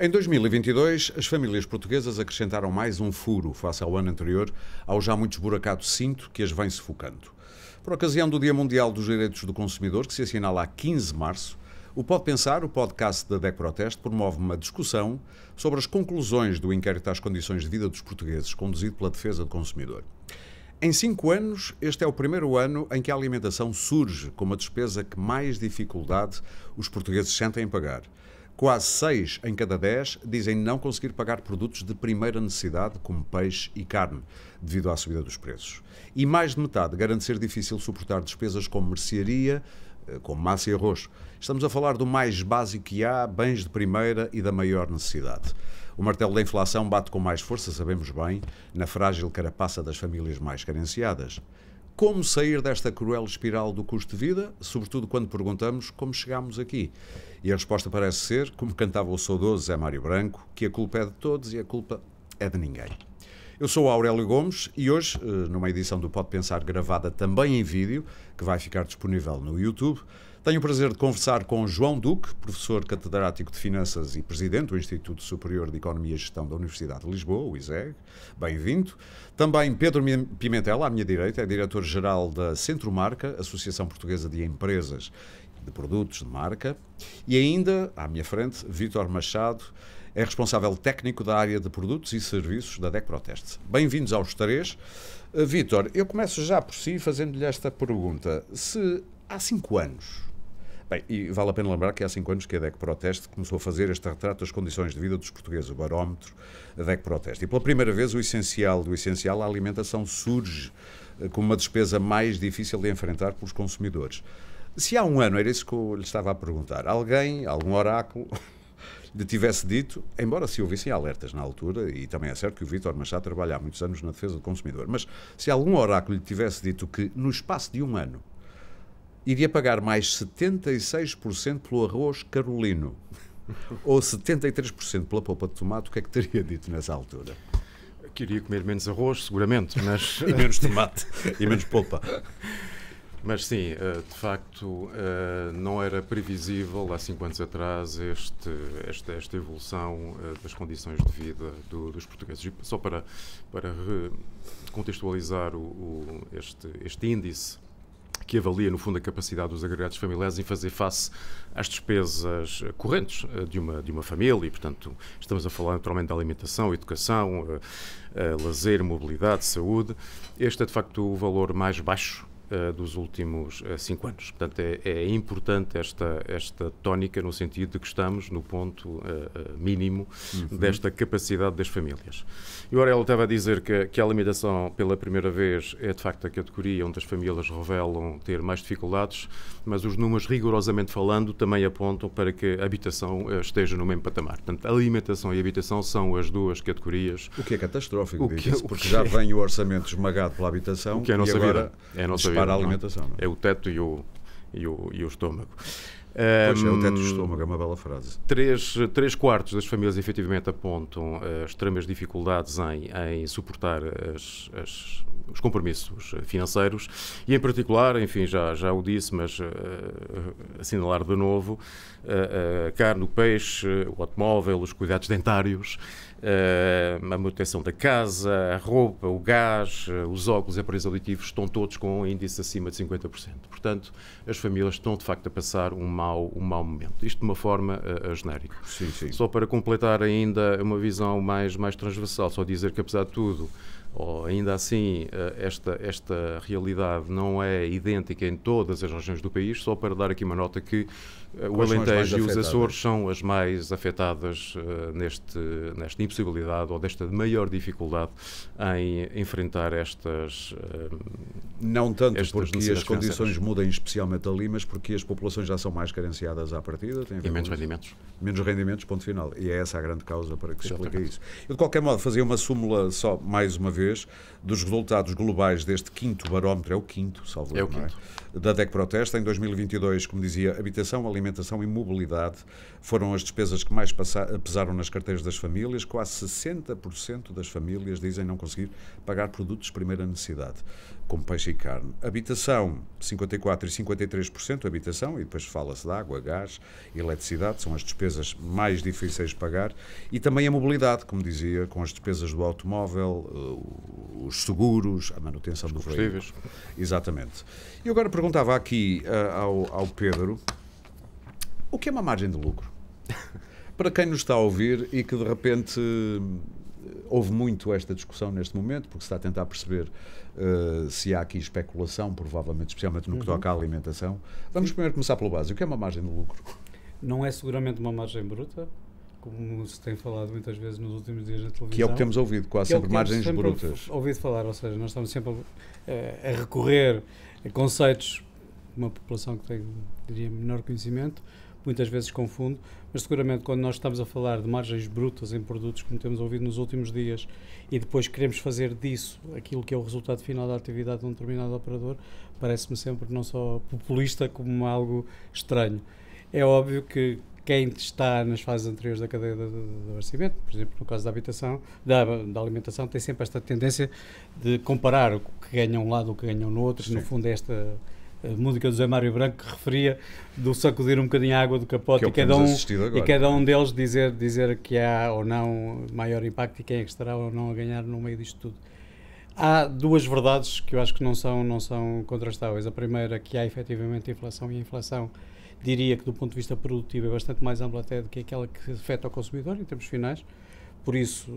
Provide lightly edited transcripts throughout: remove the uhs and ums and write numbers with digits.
Em 2022, as famílias portuguesas acrescentaram mais um furo face ao ano anterior, ao já muito esburacado cinto que as vem sufocando. Por ocasião do Dia Mundial dos Direitos do Consumidor, que se assinala a 15 de março, o Pode Pensar, o podcast da DEC Proteste, promove uma discussão sobre as conclusões do inquérito às condições de vida dos portugueses, conduzido pela Defesa do Consumidor. Em 5 anos, este é o primeiro ano em que a alimentação surge como a despesa que mais dificuldade os portugueses sentem em pagar. Quase 6 em cada 10 dizem não conseguir pagar produtos de primeira necessidade, como peixe e carne, devido à subida dos preços. E mais de metade garante ser difícil suportar despesas como mercearia, como massa e arroz. Estamos a falar do mais básico que há, bens de primeira e da maior necessidade. O martelo da inflação bate com mais força, sabemos bem, na frágil carapaça das famílias mais carenciadas. Como sair desta cruel espiral do custo de vida, sobretudo quando perguntamos como chegámos aqui? E a resposta parece ser, como cantava o saudoso Zé Mário Branco, que a culpa é de todos e a culpa é de ninguém. Eu sou o Aurélio Gomes e hoje, numa edição do Pode Pensar gravada também em vídeo, que vai ficar disponível no YouTube, tenho o prazer de conversar com João Duque, professor catedrático de Finanças e presidente do Instituto Superior de Economia e Gestão da Universidade de Lisboa, o ISEG. Bem-vindo. Também Pedro Pimentel, à minha direita, é diretor-geral da Centro Marca, Associação Portuguesa de Empresas de Produtos de Marca. E ainda, à minha frente, Vítor Machado, é responsável técnico da área de produtos e serviços da DEC Proteste. Bem-vindos aos três. Vítor, eu começo já por si fazendo-lhe esta pergunta. Se há 5 anos... Bem, e vale a pena lembrar que há 5 anos que a DEC Proteste começou a fazer este retrato das condições de vida dos portugueses, o barómetro da DEC Proteste. E pela primeira vez o essencial do essencial, a alimentação, surge como uma despesa mais difícil de enfrentar pelos consumidores. Se há um ano, era isso que eu lhe estava a perguntar, algum oráculo lhe tivesse dito, embora se houvessem alertas na altura, e também é certo que o Vítor Machado trabalha há muitos anos na defesa do consumidor, mas se algum oráculo lhe tivesse dito que no espaço de um ano iria pagar mais 76% pelo arroz carolino ou 73% pela polpa de tomate, o que é que teria dito nessa altura? Queria comer menos arroz, seguramente, mas... E menos tomate, e menos polpa. Mas sim, de facto, não era previsível há 5 anos atrás esta evolução das condições de vida dos portugueses. E só para contextualizar este índice que avalia, no fundo, a capacidade dos agregados familiares em fazer face às despesas correntes de uma família, e, portanto, estamos a falar naturalmente da alimentação, educação, lazer, mobilidade, saúde. Este é, de facto, o valor mais baixo dos últimos 5 anos. Portanto, é importante esta tónica no sentido de que estamos no ponto mínimo desta capacidade das famílias. E o Aurélio estava a dizer que a alimentação, pela primeira vez, é de facto a categoria onde as famílias revelam ter mais dificuldades, mas os números, rigorosamente falando, também apontam para que a habitação esteja no mesmo patamar. Portanto, a alimentação e a habitação são as duas categorias. O que é catastrófico, porque já vem o orçamento esmagado pela habitação, o que é a nossa vida. É a nossa vida. Para a alimentação. Não? É o teto e o estômago. Pois é, o teto e o estômago, é uma bela frase. 3/4 das famílias efetivamente apontam extremas dificuldades em suportar os compromissos financeiros e, em particular, enfim, já o disse, mas assinalar de novo, a carne, o peixe, o automóvel, os cuidados dentários, a manutenção da casa, a roupa, o gás, os óculos e aparelhos auditivos estão todos com índices acima de 50%. Portanto, as famílias estão, de facto, a passar um mau momento. Isto de uma forma genérica. Sim, sim. Só para completar ainda uma visão mais transversal, só dizer que, apesar de tudo, ainda assim, esta realidade não é idêntica em todas as regiões do país, só para dar aqui uma nota que o Alentejo e os Açores são as mais afetadas nesta impossibilidade ou desta maior dificuldade em enfrentar estas não tanto porque as condições financeiras mudem especialmente ali, mas porque as populações já são mais carenciadas à partida. E menos rendimentos. Menos rendimentos, ponto final. E é essa a grande causa para que se explique isso. Eu, de qualquer modo, fazia uma súmula só, mais uma vez, vez dos resultados globais deste quinto barómetro, é o quinto, salvo erro, não é? Da DEC Proteste. Em 2022, como dizia, habitação, alimentação e mobilidade foram as despesas que mais pesaram nas carteiras das famílias. Quase 60% das famílias dizem não conseguir pagar produtos de primeira necessidade, como peixe e carne. Habitação, 54% e 53%, habitação, e depois fala-se de água, gás, eletricidade, são as despesas mais difíceis de pagar, e também a mobilidade, como dizia, com as despesas do automóvel, os seguros, a manutenção do veículo. Exatamente. E agora perguntava aqui ao Pedro, o que é uma margem de lucro? Para quem nos está a ouvir e que de repente houve muito esta discussão neste momento, porque se está a tentar perceber se há aqui especulação, provavelmente, especialmente no que toca à alimentação. Vamos primeiro começar pelo básico. O que é uma margem de lucro? Não é seguramente uma margem bruta, como se tem falado muitas vezes nos últimos dias na televisão. Que é o que temos ouvido, quase sempre margens brutas. Ouvido falar, ou seja, nós estamos sempre a recorrer a conceitos de uma população que tem, diria, menor conhecimento, muitas vezes confunde, mas seguramente quando nós estamos a falar de margens brutas em produtos, como temos ouvido nos últimos dias, e depois queremos fazer disso aquilo que é o resultado final da atividade de um determinado operador, parece-me sempre não só populista como algo estranho. É óbvio que quem está nas fases anteriores da cadeia de abastecimento, por exemplo, no caso da habitação, da alimentação, tem sempre esta tendência de comparar o que ganha um lado, o que ganha no outro. Sim. No fundo, é esta música do Zé Mário Branco que referia do sacudir um bocadinho a água do capote, e cada um deles dizer que há ou não maior impacto e quem é que estará ou não a ganhar no meio disto tudo. Há duas verdades que eu acho que não são contrastáveis. A primeira, que há efetivamente inflação, e a inflação, diria que do ponto de vista produtivo, é bastante mais ampla até do que aquela que afeta o consumidor em termos finais. Por isso,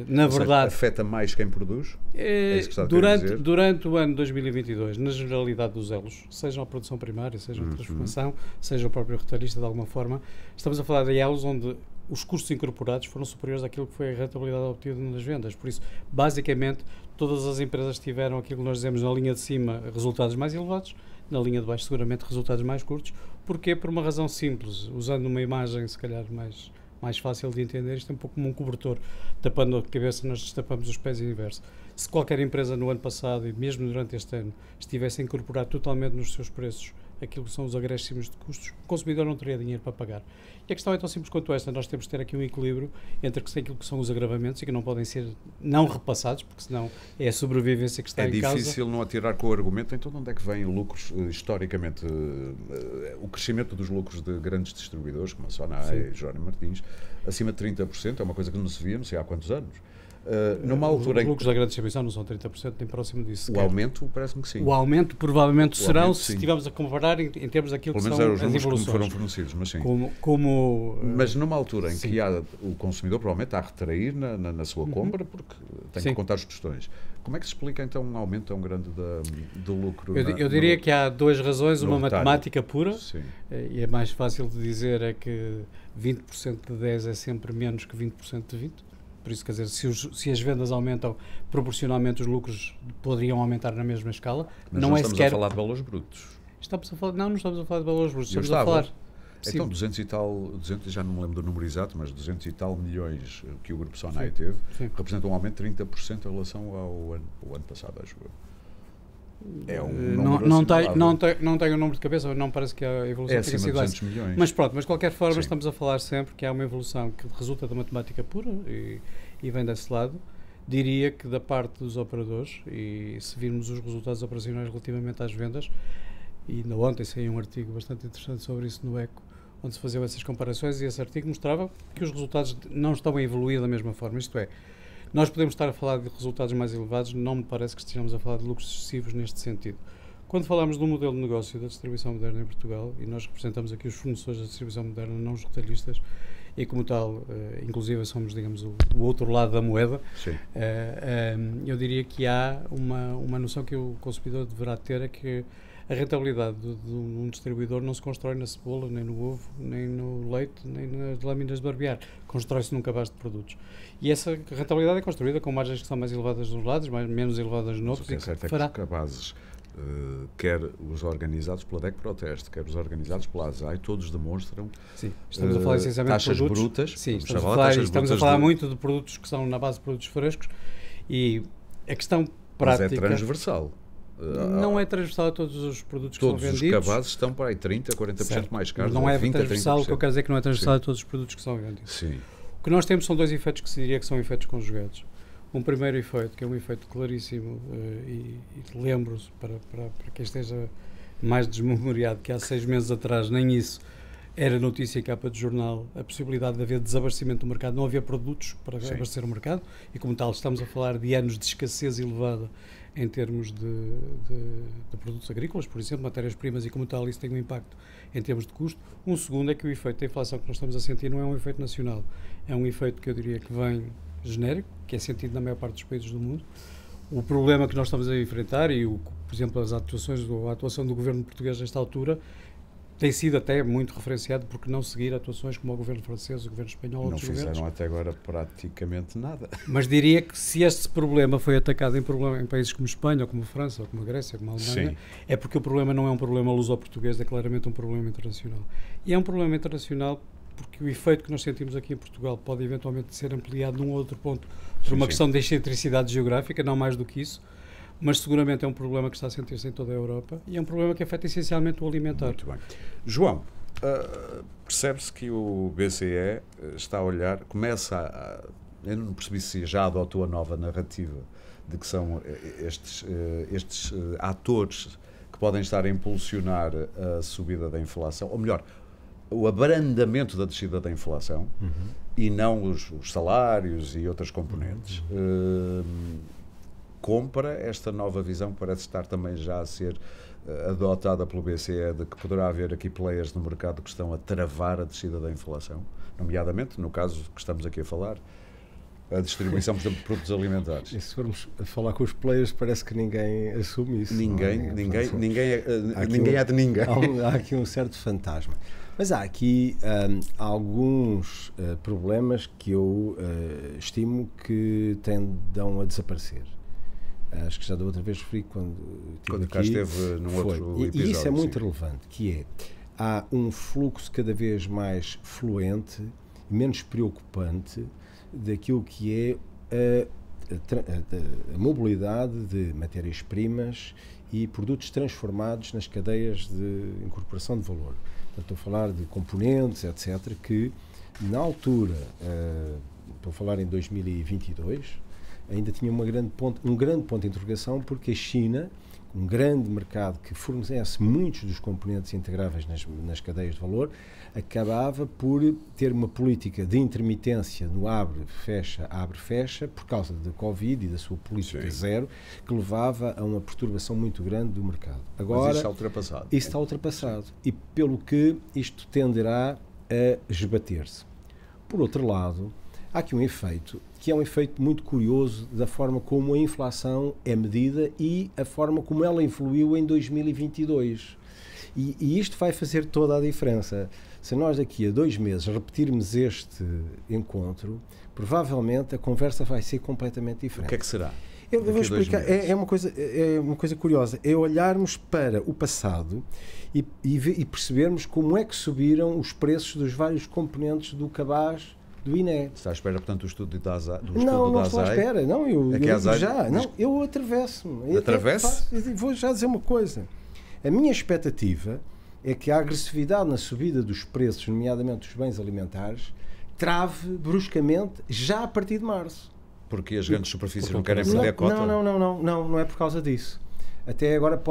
na verdade... Afeta mais quem produz? É isso que está a dizer? Durante o ano 2022, na generalidade dos elos, seja a produção primária, seja a transformação, seja o próprio retalhista, de alguma forma, estamos a falar de elos onde os custos incorporados foram superiores àquilo que foi a rentabilidade obtida nas vendas. Por isso, basicamente, todas as empresas tiveram aquilo que nós dizemos na linha de cima, resultados mais elevados, na linha de baixo, seguramente, resultados mais curtos. Porquê? Por uma razão simples. Usando uma imagem, se calhar, mais fácil de entender, isto é um pouco como um cobertor. Tapando a cabeça, nós destapamos os pés em inverso. Se qualquer empresa no ano passado, e mesmo durante este ano, estivesse a incorporar totalmente nos seus preços aquilo que são os acréscimos de custos, o consumidor não teria dinheiro para pagar. E a questão é tão simples quanto esta. Nós temos de ter aqui um equilíbrio entre aquilo que são os agravamentos e que não podem ser não repassados, porque senão é a sobrevivência que está em causa. É difícil não atirar com o argumento, então de onde é que vêm lucros, historicamente, o crescimento dos lucros de grandes distribuidores, como a Sonae e Jónio Martins, acima de 30%, é uma coisa que não se via, não sei há quantos anos. Numa altura os lucros da grande distribuição não são 30%, nem próximo disso. O aumento parece-me que sim. O aumento provavelmente serão, se estivermos a comparar em termos daquilo que são as evoluções. Pelo menos eram os números que foram fornecidos, mas sim. Mas numa altura em que o consumidor provavelmente está a retrair na sua compra, porque tem que contar os tostões. Como é que se explica então um aumento tão grande do lucro? Eu diria que há duas razões, uma matemática pura, e é mais fácil de dizer é que 20% de 10 é sempre menos que 20% de 20%. Por isso, quer dizer, se as vendas aumentam, proporcionalmente os lucros poderiam aumentar na mesma escala. Mas não estamos a falar de valores brutos. Não estamos a falar de valores brutos. Estamos a falar... Então, 200 e tal, já não me lembro do número exato, mas 200 e tal milhões que o Grupo Sonae teve, representam um aumento de 30% em relação ao ano passado, acho eu. É um número não tenho o número de cabeça, não parece que a evolução tenha sido essa. Mas pronto, mas de qualquer forma estamos a falar sempre que há uma evolução que resulta da matemática pura e vem desse lado. Diria que da parte dos operadores, e se virmos os resultados operacionais relativamente às vendas, e ainda ontem saiu um artigo bastante interessante sobre isso no ECO, onde se faziam essas comparações, e esse artigo mostrava que os resultados não estão a evoluir da mesma forma. Isto é, nós podemos estar a falar de resultados mais elevados, não me parece que estejamos a falar de lucros excessivos neste sentido. Quando falamos do modelo de negócio da distribuição moderna em Portugal, e nós representamos aqui os fornecedores da distribuição moderna, não os retalhistas, e como tal, inclusive somos, digamos, o outro lado da moeda, eu diria que há uma noção que o consumidor deverá ter, é que a rentabilidade de um distribuidor não se constrói na cebola, nem no ovo, nem no leite, nem nas lâminas de barbear. Constrói-se num cabaz de produtos. E essa rentabilidade é construída com margens que são mais elevadas de uns lados, menos elevadas de outros. O que é certo é que os cabazes, quer os organizados pela DEC Proteste, quer os organizados pela ASAI, todos demonstram. Sim, estamos a falar essencialmente taxas de produtos brutas. Sim, estamos a falar muito de produtos que são na base de produtos frescos, e A questão prática... Mas é transversal. Não é transversal a todos os produtos que são vendidos. Todos os cabazes estão para aí 30%, 40% mais caros. Não é 20%, transversal, 30%. o que eu quero dizer é que não é transversal a todos os produtos que são vendidos. Sim. O que nós temos são dois efeitos que se diria que são efeitos conjugados. Um primeiro efeito, que é um efeito claríssimo, e lembro-se, para quem esteja mais desmemoriado, que há 6 meses atrás nem isso era notícia em capa de jornal, a possibilidade de haver desabastecimento do mercado, não havia produtos para abastecer o mercado, e como tal estamos a falar de anos de escassez elevada em termos de produtos agrícolas, por exemplo, matérias-primas, e como tal isso tem um impacto em termos de custo. Um segundo é que o efeito da inflação que nós estamos a sentir não é um efeito nacional, é um efeito que eu diria que vem genérico, que é sentido na maior parte dos países do mundo. O problema que nós estamos a enfrentar, e por exemplo a atuação do governo português nesta altura, tem sido até muito referenciado porque não seguir atuações como o governo francês, o governo espanhol, não outros fizeram governos. até agora praticamente nada. Mas diria que se este problema foi atacado em países como Espanha, ou como França, ou como a Grécia, como a Alemanha, Sim. é porque o problema não é um problema luso-português, é claramente um problema internacional. E é um problema internacional porque o efeito que nós sentimos aqui em Portugal pode eventualmente ser ampliado num outro ponto por uma questão de excentricidade geográfica, não mais do que isso, mas seguramente é um problema que está a sentir-se em toda a Europa e é um problema que afeta essencialmente o alimentar. Muito bem. João, percebe-se que o BCE está a olhar, eu não percebi se já adotou a nova narrativa de que são estes atores que podem estar a impulsionar a subida da inflação, ou melhor, o abrandamento da descida da inflação, e não os salários e outras componentes. Compra esta nova visão que parece estar também já a ser adotada pelo BCE, de que poderá haver aqui players no mercado que estão a travar a descida da inflação, nomeadamente, no caso que estamos aqui a falar, a distribuição, por exemplo, de produtos alimentares. E se formos a falar com os players, parece que ninguém assume isso. Ninguém é de ninguém. Há aqui um certo fantasma. Mas há aqui alguns problemas que eu estimo que tendam a desaparecer. Acho que já da outra vez referi quando cá esteve num outro episódio. E isso é muito relevante, que é, há um fluxo cada vez mais fluente e menos preocupante daquilo que é a mobilidade de matérias-primas e produtos transformados nas cadeias de incorporação de valor. Portanto, estou a falar de componentes, etc., que na altura, estou a falar em 2022, ainda tinha um grande ponto de interrogação, porque a China, um grande mercado que fornece muitos dos componentes integráveis nas cadeias de valor, acabava por ter uma política de intermitência no abre-fecha, por causa da Covid e da sua política zero, que levava a uma perturbação muito grande do mercado. Agora, mas isso está ultrapassado. Isso está ultrapassado. E pelo que isto tenderá a esbater-se. Por outro lado, há aqui um efeito, que é um efeito muito curioso da forma como a inflação é medida e a forma como ela evoluiu em 2022. E isto vai fazer toda a diferença. Se nós daqui a 2 meses repetirmos este encontro, provavelmente a conversa vai ser completamente diferente. O que é que será? Eu vou explicar. É uma coisa curiosa. É olharmos para o passado e percebermos como é que subiram os preços dos vários componentes do cabaz do INE. Está à espera, portanto, do estudo da ASAI? Não estou à espera. Não, eu já. Não, eu atravesso-me. Atravesse? Vou já dizer uma coisa. A minha expectativa é que a agressividade na subida dos preços, nomeadamente dos bens alimentares, trave bruscamente já a partir de março. Porque as grandes superfícies não querem perder a cota? Não é por causa disso. Até agora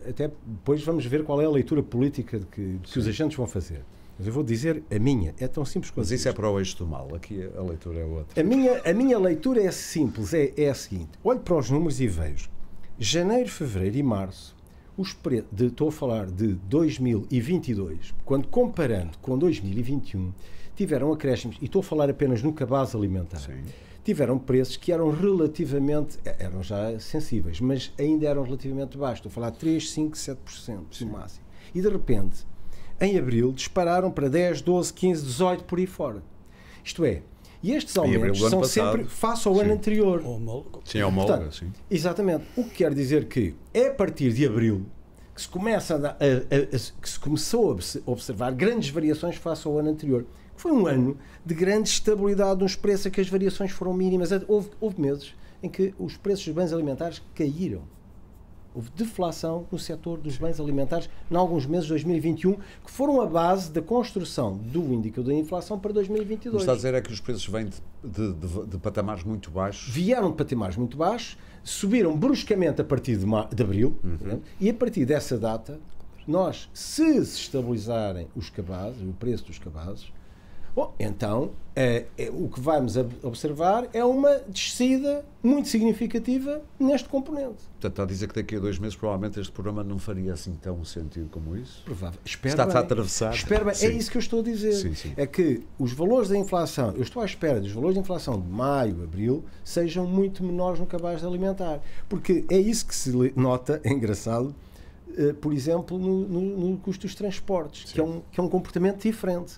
até depois vamos ver qual é a leitura política que os agentes vão fazer. Mas eu vou dizer a minha, é tão simples quanto isso. Mas isso é para o eixo do mal, aqui a leitura é outra. A minha leitura é simples, é a seguinte: olho para os números e vejo janeiro, fevereiro e março, estou a falar de 2022, quando comparando com 2021, tiveram acréscimos, e estou a falar apenas no cabaz alimentar. Sim. Tiveram preços que eram eram já sensíveis, mas ainda eram relativamente baixos. Estou a falar de 3, 5, 7% no máximo. E de repente, em abril, dispararam para 10, 12, 15, 18, por aí fora. Isto é, e estes aumentos são sempre face ao ano anterior. Sim, homóloga, sim. Exatamente. O que quer dizer que é a partir de abril que se começou a observar grandes variações face ao ano anterior. Foi um ano de grande estabilidade nos preços, que as variações foram mínimas. Houve meses em que os preços dos bens alimentares caíram. Houve deflação no setor dos bens alimentares em alguns meses de 2021, que foram a base da construção do indicador da inflação para 2022. O que está a dizer é que os preços vêm de patamares muito baixos. Vieram de patamares muito baixos, subiram bruscamente a partir de abril, e a partir dessa data, se estabilizarem os cabazes, o preço dos cabazes, bom, então o que vamos observar é uma descida muito significativa neste componente. Portanto, está a dizer que daqui a 2 meses provavelmente este programa não faria assim tão sentido como isso? Provável. Está a atravessar. Espero bem. É isso que eu estou a dizer. Sim. É que os valores da inflação, eu estou à espera dos valores de inflação de maio, abril, sejam muito menores no cabaz alimentar. Porque é isso que se nota, é engraçado, por exemplo, no custo dos transportes, que é um comportamento diferente.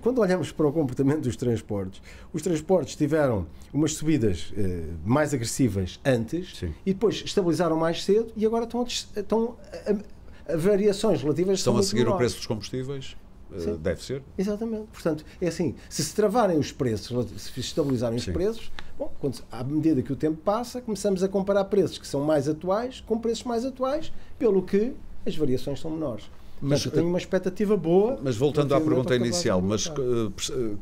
Quando olhamos para o comportamento dos transportes, os transportes tiveram umas subidas mais agressivas antes, sim, e depois estabilizaram mais cedo e agora estão a variações relativas. Estão a seguir o preço dos combustíveis? Deve ser. Exatamente. Portanto, é assim, se travarem os preços, se estabilizarem os preços, bom, à medida que o tempo passa, começamos a comparar preços que são mais atuais com preços mais atuais, pelo que as variações são menores. Mas eu tenho uma expectativa boa. Mas voltando à pergunta inicial, mas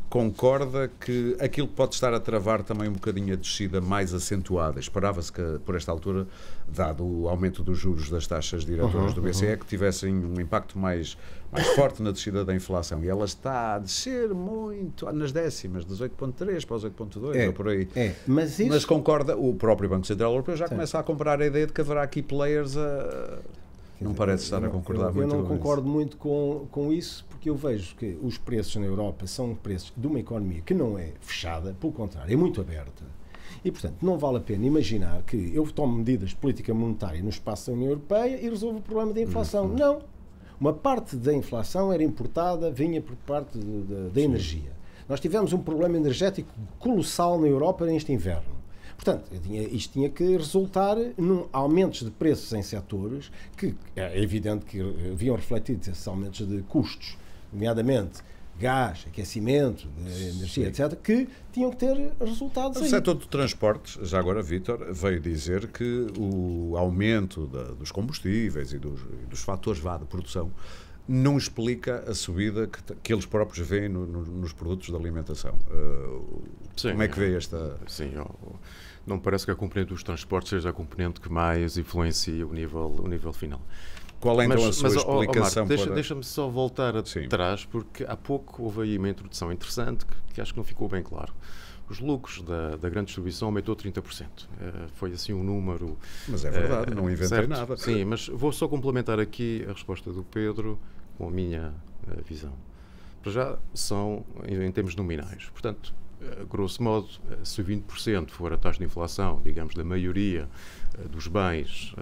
concorda que aquilo que pode estar a travar também um bocadinho a descida mais acentuada? Esperava-se que, por esta altura, dado o aumento dos juros das taxas diretoras do BCE, que tivessem um impacto mais forte na descida da inflação. E ela está a descer muito, nas décimas, dos 8,3 para os 8,2, ou por aí. Mas concorda, o próprio Banco Central Europeu já começa a comprar a ideia de que haverá aqui players a... Não parece estar a concordar muito com isso. Eu não concordo muito com isso, porque eu vejo que os preços na Europa são preços de uma economia que não é fechada, pelo contrário, é muito aberta. E, portanto, não vale a pena imaginar que eu tomo medidas de política monetária no espaço da União Europeia e resolvo o problema da inflação. Não. Uma parte da inflação era importada, vinha por parte da energia. Nós tivemos um problema energético colossal na Europa neste inverno. Portanto, isto tinha que resultar num aumentos de preços em setores que é evidente que haviam refletido esses aumentos de custos, nomeadamente gás, aquecimento, energia, etc., que tinham que ter resultados aí. O setor do transporte, já agora, Vítor, veio dizer que o aumento dos combustíveis e dos fatores de produção não explica a subida que eles próprios veem nos produtos de alimentação. Como é que vê esta... Sim, não parece que a componente dos transportes seja a componente que mais influencia o nível final. Qual é então a sua explicação? Marco, deixa-me só voltar atrás, porque há pouco houve aí uma introdução interessante que acho que não ficou bem claro. Os lucros da grande distribuição aumentou 30%. Foi assim um número... Mas é verdade, não inventei nada. Sim, mas vou só complementar aqui a resposta do Pedro com a minha visão. Para já são em termos nominais. Portanto, grosso modo, se 20% for a taxa de inflação, digamos, da maioria dos bens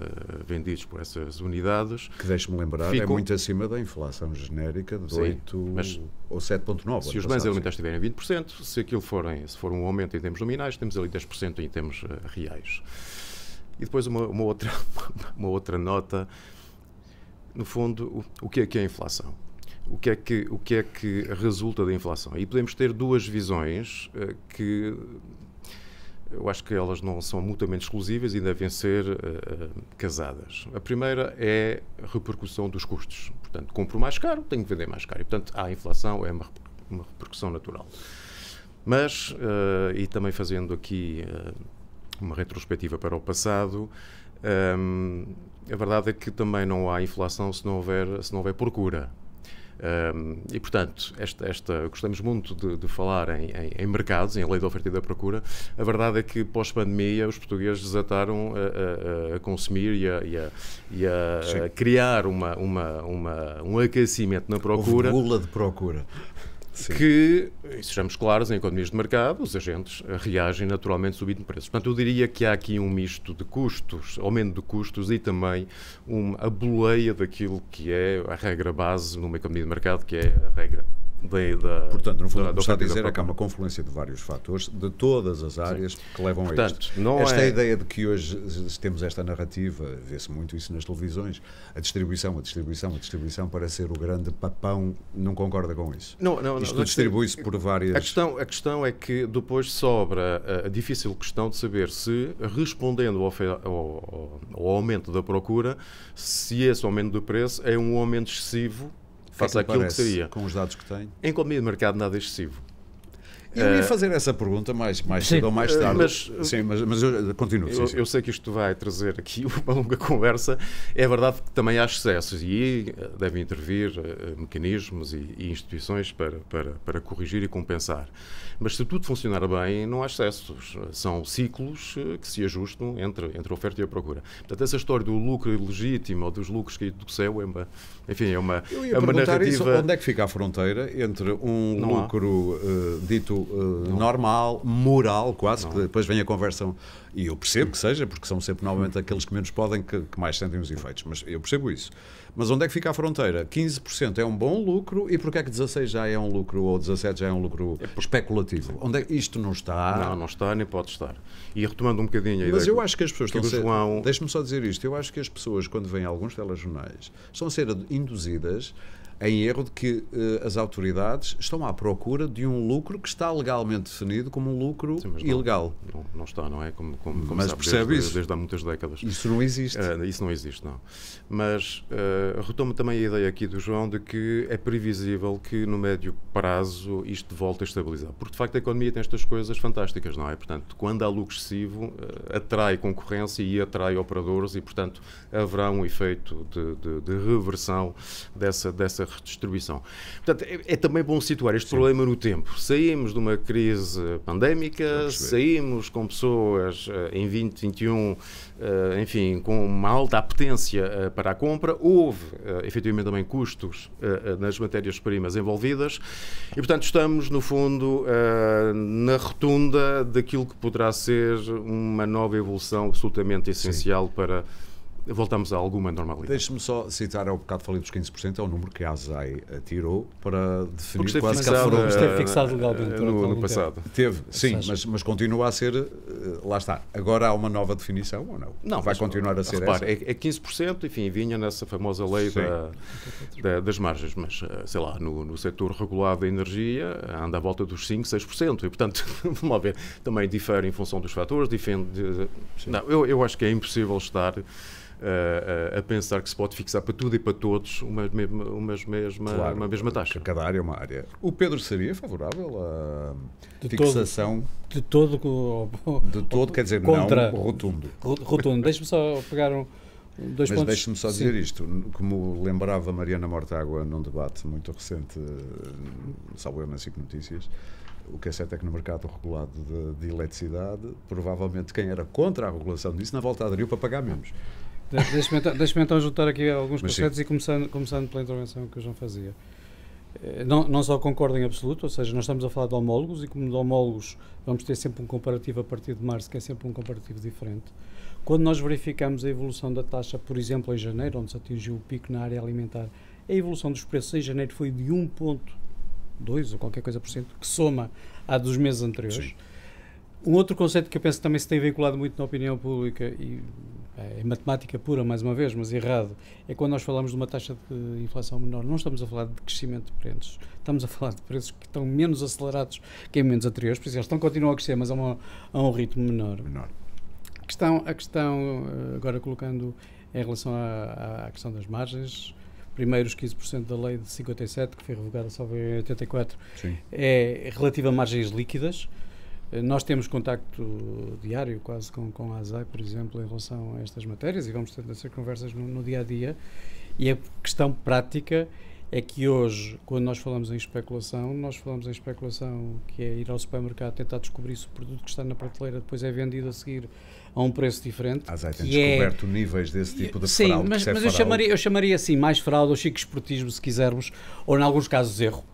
vendidos por essas unidades... Que, deixe-me lembrar, é muito acima da inflação genérica de 8 ou 7,9%. Se os bens alimentares tiverem 20%, se for um aumento em termos nominais, temos ali 10% em termos reais. E depois uma outra nota, no fundo, o que é a inflação? O que é que resulta da inflação? E podemos ter duas visões que eu acho que elas não são mutuamente exclusivas e devem ser casadas. A primeira é a repercussão dos custos. Portanto, compro mais caro, tenho que vender mais caro. E, portanto, a inflação é uma repercussão natural. Mas, e também fazendo aqui uma retrospectiva para o passado, a verdade é que também não há inflação se não houver procura. E, portanto, gostamos muito de falar em mercados, em lei da oferta e da procura. A verdade é que, pós-pandemia, os portugueses desataram a consumir e a criar um aquecimento na procura. Houve gula de procura. Sim. Que, sejamos claros, em economias de mercado, os agentes reagem naturalmente subindo de preços. Portanto, eu diria que há aqui um misto de custos, aumento de custos e também a boleia daquilo que é a regra base numa economia de mercado, que é a regra Portanto, no fundo, o que está a oferta e da dizer é que há procura. uma confluência de vários fatores, de todas as áreas, que levam a Portanto, isto. não Esta é- ideia de que hoje temos esta narrativa, vê-se muito isso nas televisões, a distribuição para ser o grande papão, não concorda com isso? Isto distribui-se por várias... A questão é que depois sobra a difícil questão de saber se, respondendo ao aumento da procura, se esse aumento do preço é um aumento excessivo face àquilo que seria. Com os dados que tem? Em economia de mercado nada é excessivo. Eu ia fazer essa pergunta mais cedo ou mais tarde. Mas eu continuo. Eu sei que isto vai trazer aqui uma longa conversa. É verdade que também há excessos e aí devem intervir mecanismos e instituições para corrigir e compensar. Mas se tudo funcionar bem, não há excessos. São ciclos que se ajustam entre a oferta e a procura. Portanto, essa história do lucro ilegítimo ou dos lucros caídos do céu é uma Eu ia uma perguntar isso, narrativa... onde é que fica a fronteira entre um Não há. lucro dito normal, moral, quase, que depois vem a conversão, e eu percebo que seja, porque são sempre normalmente aqueles que menos podem que mais sentem os efeitos, mas eu percebo isso. Mas onde é que fica a fronteira? 15% é um bom lucro, e porquê é que 16 já é um lucro, ou 17 já é um lucro especulativo? Onde é que isto não está? Não está, nem pode estar. E retomando um bocadinho a Mas ideia eu acho que as pessoas que estão a ser... João... Deixa-me só dizer isto. Eu acho que as pessoas, quando veem alguns telejornais, estão a ser induzidas em erro de que as autoridades estão à procura de um lucro que está legalmente definido como um lucro ilegal. Não está, não é? Como Mas sabe, percebe isso? desde há muitas décadas. Isso não existe. Isso não existe, não. Mas retomo também a ideia aqui do João de que é previsível que no médio prazo isto volte a estabilizar. Porque, de facto, a economia tem estas coisas fantásticas, não é? Portanto, quando há lucro excessivo, atrai concorrência e atrai operadores e, portanto, haverá um efeito de reversão dessa redistribuição. Portanto, é também bom situar este problema no tempo. Saímos de uma crise pandémica, saímos com pessoas em 2021, enfim, com uma alta apetência para a compra, houve efetivamente também custos nas matérias-primas envolvidas e, portanto, estamos, no fundo, na rotunda daquilo que poderá ser uma nova evolução absolutamente essencial para voltamos a alguma normalidade. Deixe-me só citar, ao bocado falei dos 15%, é o número que a ASAI tirou para definir esteve quase que fixado, esteve fixado legalmente no passado. Teve, sim, mas continua a ser, lá está. Agora há uma nova definição ou não? Não, vai continuar a ser repare, essa? é 15%, enfim, vinha nessa famosa lei das margens, mas, sei lá, no setor regulado da energia anda à volta dos 5%, 6%, e, portanto, vamos lá ver, também difere em função dos fatores, não, eu acho que é impossível estar a pensar que se pode fixar para tudo e para todos uma mesma taxa. Cada área é uma área. O Pedro seria favorável à fixação? De todo, quer dizer, contra, não rotundo. Rotundo. Deixa-me só pegar dois pontos. Mas deixe-me só dizer isto, como lembrava Mariana Mortágua num debate muito recente, salvo eu na SIC Notícias, o que é certo é que no mercado regulado de eletricidade, provavelmente quem era contra a regulação disso, na volta aderiu para pagar menos. Deixa-me então juntar aqui alguns Mas conceitos e começando pela intervenção que o João fazia. Não só concordo em absoluto, ou seja, nós estamos a falar de homólogos e como de homólogos vamos ter sempre um comparativo a partir de março, que é sempre um comparativo diferente. Quando nós verificamos a evolução da taxa, por exemplo, em janeiro, onde se atingiu o pico na área alimentar, a evolução dos preços em janeiro foi de 1,2 ou qualquer coisa por cento, que soma à dos meses anteriores. Sim. Um outro conceito que eu penso que também se tem veiculado muito na opinião pública, e é matemática pura, mais uma vez, mas errado, é quando nós falamos de uma taxa de inflação menor. Não estamos a falar de crescimento de preços, estamos a falar de preços que estão menos acelerados que em momentos anteriores, por isso eles continuam a crescer, mas a um ritmo menor. A questão, agora colocando em relação à questão das margens, primeiro os 15% da lei de 57, que foi revogada só em 84, sim, é relativa a margens líquidas. Nós temos contacto diário quase com a ASAI, por exemplo, em relação a estas matérias, e vamos tendo essas conversas no dia-a-dia, e a questão prática é que hoje, quando nós falamos em especulação que é ir ao supermercado tentar descobrir se o produto que está na prateleira depois é vendido a seguir a um preço diferente. A ASAI tem descoberto níveis desse tipo de fraude. Sim, mas eu chamaria assim mais fraude ou chico esportismo, se quisermos, ou em alguns casos erro.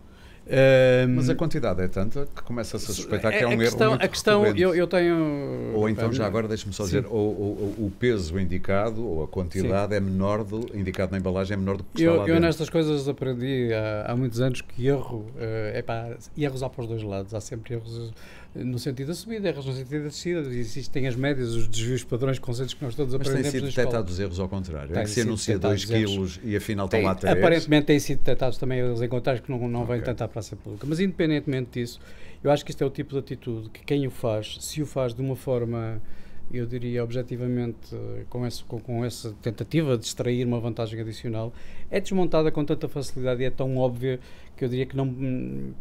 Mas a quantidade é tanta que começa-se a suspeitar que é um erro muito A questão, recorrente. eu tenho... Ou então, já agora, deixe-me só dizer, o peso indicado, ou a quantidade é menor, indicado na embalagem é menor do que está lá dentro. Eu nestas coisas aprendi há muitos anos que erros há para os dois lados. Há sempre erros no sentido da subida, erros no sentido da descida. Existem as médias, os desvios padrões, conceitos que nós todos aprendemos na escola. Mas têm sido detectados erros ao contrário. É que se anuncia 2 quilos e afinal estão lá 3. Aparentemente têm sido detectados também erros em contrários que não vêm tanto à praça pública. Mas independentemente disso, eu acho que isto é o tipo de atitude que quem o faz, se o faz de uma forma, eu diria, objetivamente, com essa tentativa de extrair uma vantagem adicional, é desmontada com tanta facilidade e é tão óbvia que eu diria que não...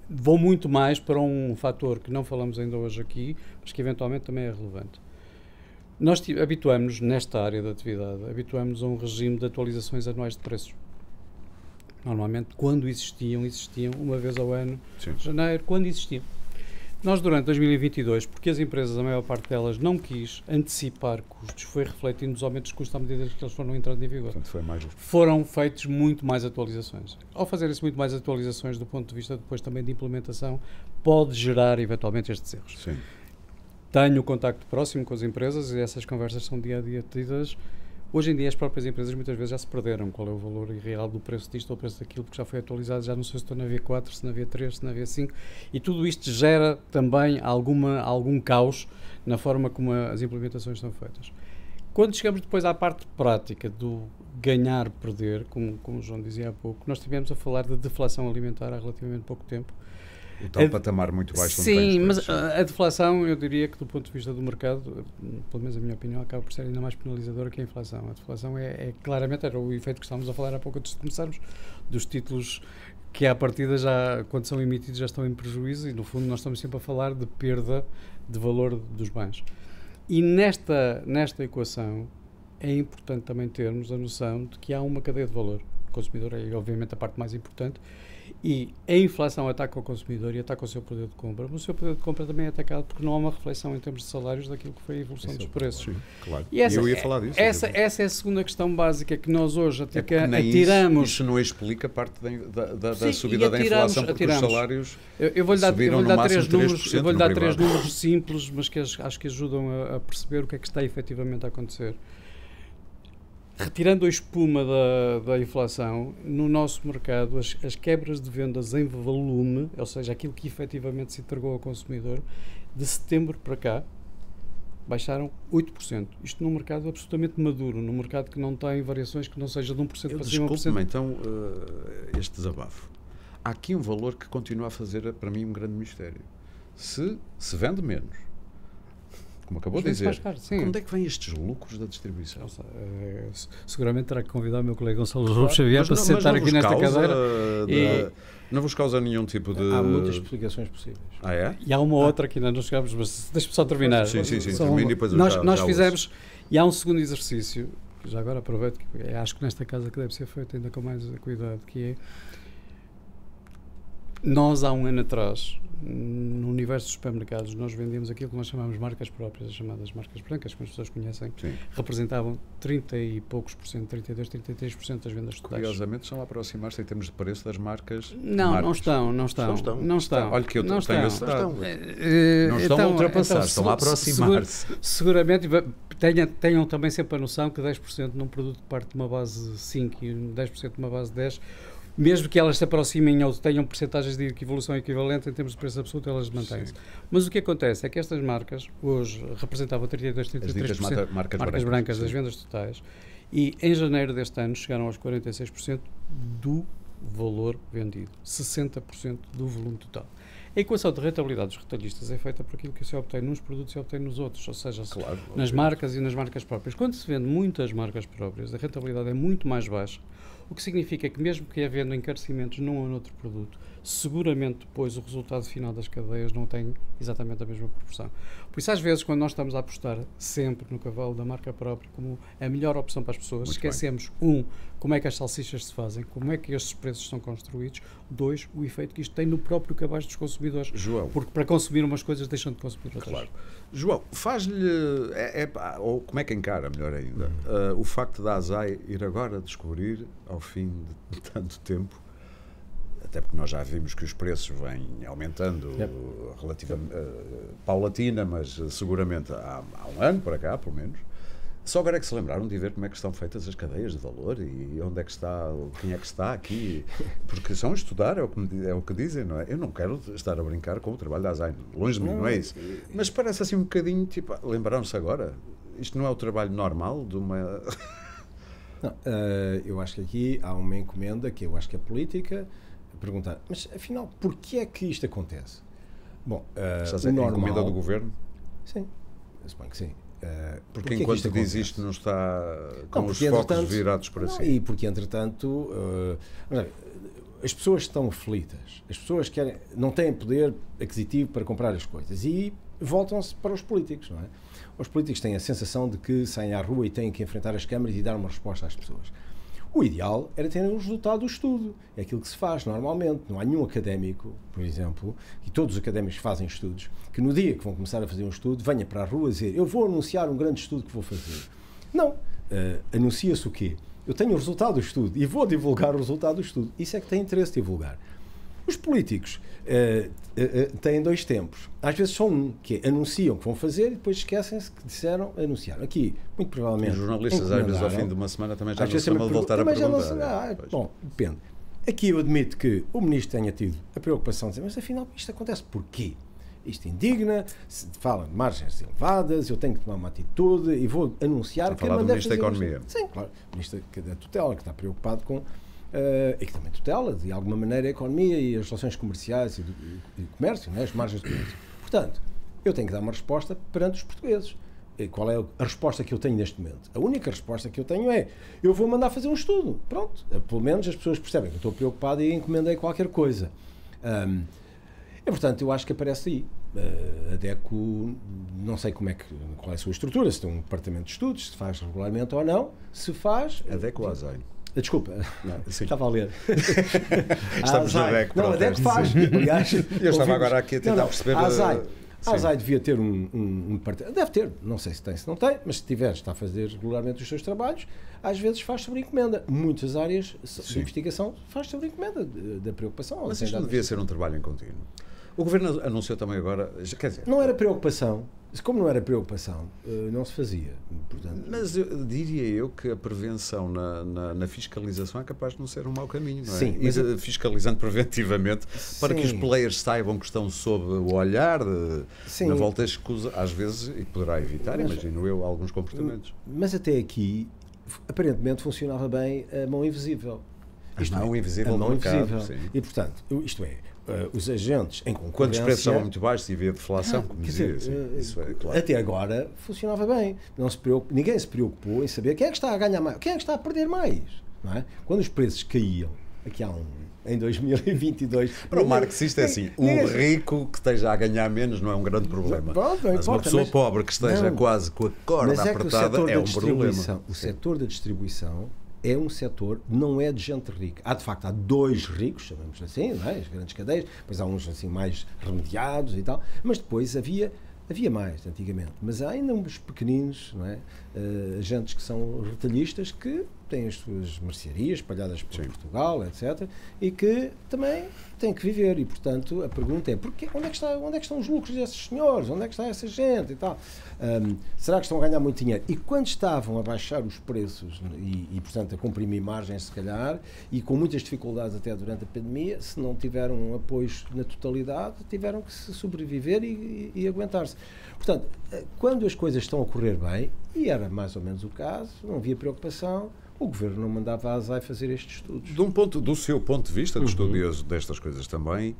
Vou muito mais para um fator que não falamos ainda hoje aqui, mas que eventualmente também é relevante. Nós habituamos-nos, nesta área da atividade, habituamos a um regime de atualizações anuais de preços. Normalmente, quando existiam uma vez ao ano, janeiro, quando existiam. Nós, durante 2022, porque as empresas, a maior parte delas, não quis antecipar custos, foi refletindo os aumentos de custos à medida que eles foram entrando em vigor. Portanto, foram feitas muito mais atualizações. Ao fazerem-se muito mais atualizações, do ponto de vista depois também de implementação, pode gerar, eventualmente, estes erros. Sim. Tenho contacto próximo com as empresas e essas conversas são dia a dia tidas. Hoje em dia as próprias empresas muitas vezes já se perderam qual é o valor real do preço disto ou o preço daquilo, porque já foi atualizado, já não sei se estou na V4, se na V3, se na V5, e tudo isto gera também algum caos na forma como as implementações são feitas. Quando chegamos depois à parte prática do ganhar, perder, como o João dizia há pouco, nós estivemos a falar de deflação alimentar há relativamente pouco tempo. O tal patamar muito baixo. Sim, mas a deflação, eu diria que do ponto de vista do mercado, pelo menos a minha opinião, acaba por ser ainda mais penalizadora que a inflação. A deflação claramente, era o efeito que estávamos a falar há pouco antes de começarmos, dos títulos que à partida já, quando são emitidos, já estão em prejuízo e no fundo nós estamos sempre a falar de perda de valor dos bens. E nesta equação é importante também termos a noção de que há uma cadeia de valor. O consumidor é obviamente a parte mais importante. E a inflação ataca o consumidor e ataca o seu poder de compra, mas o seu poder de compra também é atacado porque não há uma reflexão em termos de salários daquilo que foi a evolução dos preços. Sim, claro. E eu ia falar disso. Essa é a segunda questão básica que nós hoje atiramos. Isso não explica parte da subida da inflação, porque os salários eu vou-lhe dar três números, eu vou-lhe dar três privado. números simples, mas que acho que ajudam a perceber o que é que está efetivamente a acontecer. Retirando a espuma da inflação, no nosso mercado, as quebras de vendas em volume, ou seja, aquilo que efetivamente se entregou ao consumidor, de setembro para cá, baixaram 8%. Isto num mercado absolutamente maduro, num mercado que não tem variações que não seja de 1% para cima. Desculpe-me, então, este desabafo. Há aqui um valor que continua a fazer, para mim, um grande mistério. Se vende menos, como acabou de dizer, onde é que vêm estes lucros da distribuição? Seguramente terá que convidar o meu colega Gonçalo Rubens Xavier para se sentar aqui nesta cadeira. Não vos causa nenhum tipo de... Há muitas explicações possíveis. Ah, é? E há uma outra que ainda não chegámos, mas deixa-me só terminar. Sim, termine e depois nós fizemos, e há um segundo exercício, que já agora aproveito, que acho que nesta casa que deve ser feito ainda com mais cuidado, que é, nós há um ano atrás, no universo dos supermercados, nós vendíamos aquilo que nós chamamos marcas próprias, as chamadas marcas brancas, como as pessoas conhecem, representavam 30 e poucos por cento, 32, 33% das vendas totais. Curiosamente, estão a aproximar-se em termos de preço das marcas. Não estão. Olha que eu tenho esse dado. Não estão então, a ultrapassar, estão a aproximar-se. Seguramente, tenham também sempre a noção que 10% num produto parte de uma base 5 e 10% de uma base 10, mesmo que elas se aproximem ou tenham percentagens de evolução equivalente em termos de preço absoluto, elas mantêm-se. Mas o que acontece é que estas marcas hoje representavam 32, 33% marcas brancas das vendas totais e em janeiro deste ano chegaram aos 46% do valor vendido, 60% do volume total. A equação de rentabilidade dos retalhistas é feita por aquilo que se obtém nos produtos e se obtém nos outros, ou seja, nas marcas e nas marcas próprias. Quando se vende muitas marcas próprias, a rentabilidade é muito mais baixa, o que significa que mesmo que havendo encarecimentos num ou noutro produto, seguramente depois o resultado final das cadeias não tem exatamente a mesma proporção. Por isso, às vezes, quando nós estamos a apostar sempre no cavalo da marca própria como a melhor opção para as pessoas, esquecemos, como é que as salsichas se fazem, como é que estes preços são construídos, 2, o efeito que isto tem no próprio cabaz dos consumidores. João, porque para consumir umas coisas deixam de consumir outras. Claro. João, faz-lhe, ou como é que encara, melhor ainda, o facto da ASAI ir agora descobrir, ao fim de tanto tempo, até porque nós já vimos que os preços vêm aumentando relativamente paulatina, mas seguramente há um ano para cá, pelo menos. Só agora é que se lembraram de ver como é que estão feitas as cadeias de valor e onde é que está, quem é que está aqui, porque são estudar, é o que dizem, não é? Eu não quero estar a brincar com o trabalho da ASAI, longe de mim, não é isso. Mas parece assim um bocadinho, tipo, lembraram-se agora? Isto não é o trabalho normal de uma... Não, eu acho que aqui há uma encomenda que eu acho que é política, perguntar, mas afinal, porquê é que isto acontece? Bom, Estás a dizer, encomenda do governo? Sim, eu suponho que sim. Porque enquanto diz isto não está com os focos virados para si. E porque, entretanto, as pessoas estão aflitas, as pessoas não têm poder aquisitivo para comprar as coisas e voltam-se para os políticos, não é? Os políticos têm a sensação de que saem à rua e têm que enfrentar as câmaras e dar uma resposta às pessoas. O ideal era ter o resultado do estudo. É aquilo que se faz normalmente. Não há nenhum académico, por exemplo, e todos os académicos fazem estudos, que no dia que vão começar a fazer um estudo, venha para a rua dizer eu vou anunciar um grande estudo que vou fazer. Não. Anuncia-se o quê? Eu tenho o resultado do estudo e vou divulgar o resultado do estudo. Isso é que tem interesse de divulgar. Os políticos têm dois tempos. Às vezes só um, que é anunciam que vão fazer e depois esquecem-se que disseram anunciar. Aqui, muito provavelmente... Os jornalistas, às vezes, ao fim de uma semana, também já não se chamam de voltar a perguntar. Bom, depende. Aqui eu admito que o ministro tenha tido a preocupação de dizer, mas afinal isto acontece porquê? Isto indigna, se fala de margens elevadas, eu tenho que tomar uma atitude e vou anunciar... Falar do Ministro da Economia. Sim, claro. O Ministro da Tutela, que está preocupado com... e que também tutela, de alguma maneira, a economia e as relações comerciais e do comércio, né? As margens de comércio. Portanto, eu tenho que dar uma resposta perante os portugueses. E qual é a resposta que eu tenho neste momento? A única resposta que eu tenho é, eu vou mandar fazer um estudo. Pronto. Pelo menos as pessoas percebem que eu estou preocupado e encomendei qualquer coisa. E, portanto, eu acho que aparece aí. A DECO, não sei qual é a sua estrutura, se tem um departamento de estudos, se faz regularmente ou não. Se faz... A DECO ou a ASAI? Desculpa, estava a ler. Estamos na DECO. Não, a DECO faz. Aliás, eu estava agora aqui a tentar perceber... A ASAI devia ter um departamento. Deve ter, não sei se tem, se não tem, mas se tiver, está a fazer regularmente os seus trabalhos, às vezes faz sobre encomenda. Muitas áreas de investigação faz sobre encomenda, da preocupação. Mas isto não devia ser um trabalho em contínuo. O Governo anunciou também agora... Quer dizer, não era preocupação. Como não era preocupação, não se fazia. Portanto, mas diria eu que a prevenção na fiscalização é capaz de não ser um mau caminho, não é? Sim, mas fiscalizando preventivamente para que os players saibam que estão sob o olhar, na volta escusa, às vezes, e poderá evitar, imagino eu, alguns comportamentos. Mas até aqui, aparentemente, funcionava bem a mão invisível. A mão invisível no mercado, sim. E, portanto, isto é, os agentes em concorrência... Quando os preços estavam muito baixos e havia deflação, como dizia, isso é claro. Até agora funcionava bem. Ninguém se preocupou em saber quem é que está a ganhar mais, quem é que está a perder mais. Não é? Quando os preços caíam, aqui em 2022... Para o marxista é assim, um rico que esteja a ganhar menos não é um grande problema. Mas uma pessoa pobre que esteja quase com a corda apertada é um problema. O setor da distribuição é um setor, não é de gente rica. Há dois ricos, chamamos assim, não é? As grandes cadeias, depois há uns assim mais remediados e tal, mas depois havia mais antigamente, mas há ainda uns pequeninos, não é? Agentes que são retalhistas que têm as suas mercearias espalhadas por Portugal, etc., e que também têm que viver, e portanto a pergunta é onde é que estão os lucros desses senhores, onde é que está essa gente e tal, será que estão a ganhar muito dinheiro? E quando estavam a baixar os preços e portanto a comprimir margens se calhar, e com muitas dificuldades até durante a pandemia, se não tiveram apoios na totalidade, tiveram que se sobreviver e aguentar-se. Portanto, quando as coisas estão a correr bem, e era mais ou menos o caso, não havia preocupação, o Governo não mandava a ASAI fazer estes estudos. Do seu ponto de vista, de estudioso destas coisas também,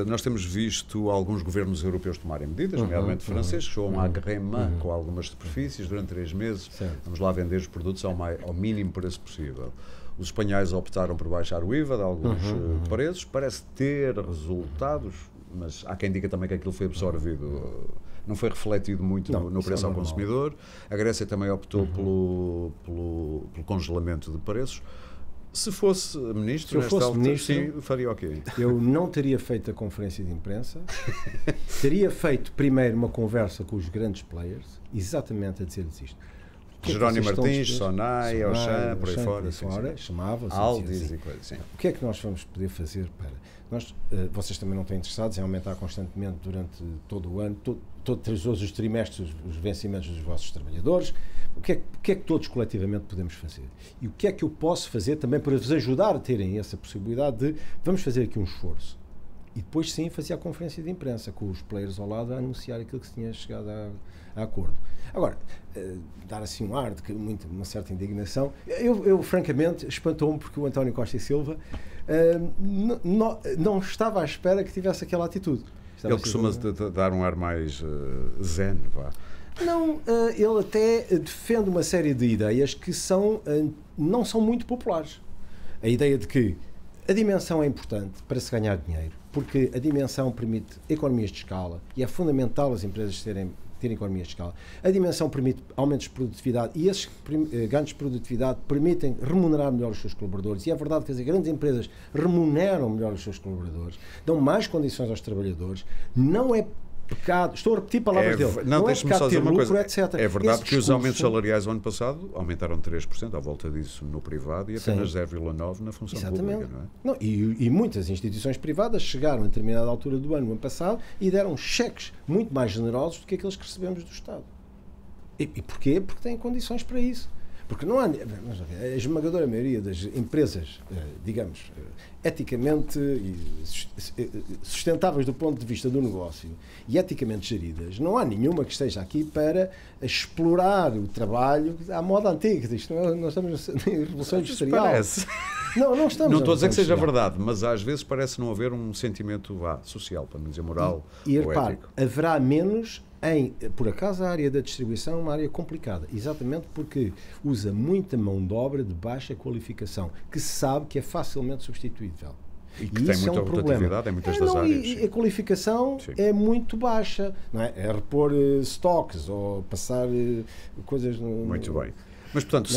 nós temos visto alguns governos europeus tomarem medidas, nomeadamente franceses, que chegam à agrema com algumas superfícies durante 3 meses. Certo. Vamos lá vender os produtos ao mínimo preço possível. Os espanhóis optaram por baixar o IVA de alguns preços. Parece ter resultados, mas há quem diga também que aquilo foi absorvido, não foi refletido muito no preço ao consumidor. A Grécia também optou pelo congelamento de preços. Se fosse ministro, sim, faria o quê? Eu não teria feito a conferência de imprensa, teria feito primeiro uma conversa com os grandes players, exatamente a dizer-lhes isto. Jerónimo vocês estão Martins, dispostos? Sonai, Auchan, por aí Auchan, fora. Sim, sim. Chamava-se. Aldis assim. e coisas assim. O que é que nós vamos poder fazer para... vocês também não estão interessados em aumentar constantemente durante todo o ano, todos os trimestres, os vencimentos dos vossos trabalhadores. O que é que todos coletivamente podemos fazer? E o que é que eu posso fazer também para vos ajudar a terem essa possibilidade de vamos fazer aqui um esforço? E depois sim fazia a conferência de imprensa com os players ao lado a anunciar aquilo que se tinha chegado a acordo. Agora, dar assim um ar de uma certa indignação, eu francamente espantou-me porque o António Costa e Silva não estava à espera que tivesse aquela atitude. Ele costuma dar um ar mais zen, vá. Não, ele até defende uma série de ideias que não são muito populares. A ideia de que a dimensão é importante para se ganhar dinheiro, porque a dimensão permite economias de escala e é fundamental as empresas terem economias de escala. A dimensão permite aumentos de produtividade e esses ganhos de produtividade permitem remunerar melhor os seus colaboradores. E é verdade que as grandes empresas remuneram melhor os seus colaboradores, dão mais condições aos trabalhadores. Não é pecado, estou a repetir palavras dele, não é pecado ter lucro, etc. É verdade que os discurso, aumentos salariais do ano passado aumentaram 3%, à volta disso no privado, e apenas 0,9% na função pública, não é? Não, e muitas instituições privadas chegaram a determinada altura do ano passado e deram cheques muito mais generosos do que aqueles que recebemos do Estado. E porquê? Porque têm condições para isso. Porque não há... A esmagadora maioria das empresas, digamos, eticamente sustentáveis do ponto de vista do negócio e eticamente geridas, não há nenhuma que esteja aqui para explorar o trabalho à moda antiga. Isto nós estamos em Revolução Industrial. Parece. Não estamos. Não estou a dizer que seja verdade, mas às vezes parece não haver um sentimento social, para não dizer moral e ou repare, ético. haverá menos por acaso, a área da distribuição é uma área complicada, exatamente porque usa muita mão de obra de baixa qualificação, que se sabe que é facilmente substituível. E que tem muita rotatividade em muitas das áreas. E a qualificação é muito baixa. Não é? É repor estoques ou passar coisas... Muito bem. Mas, portanto,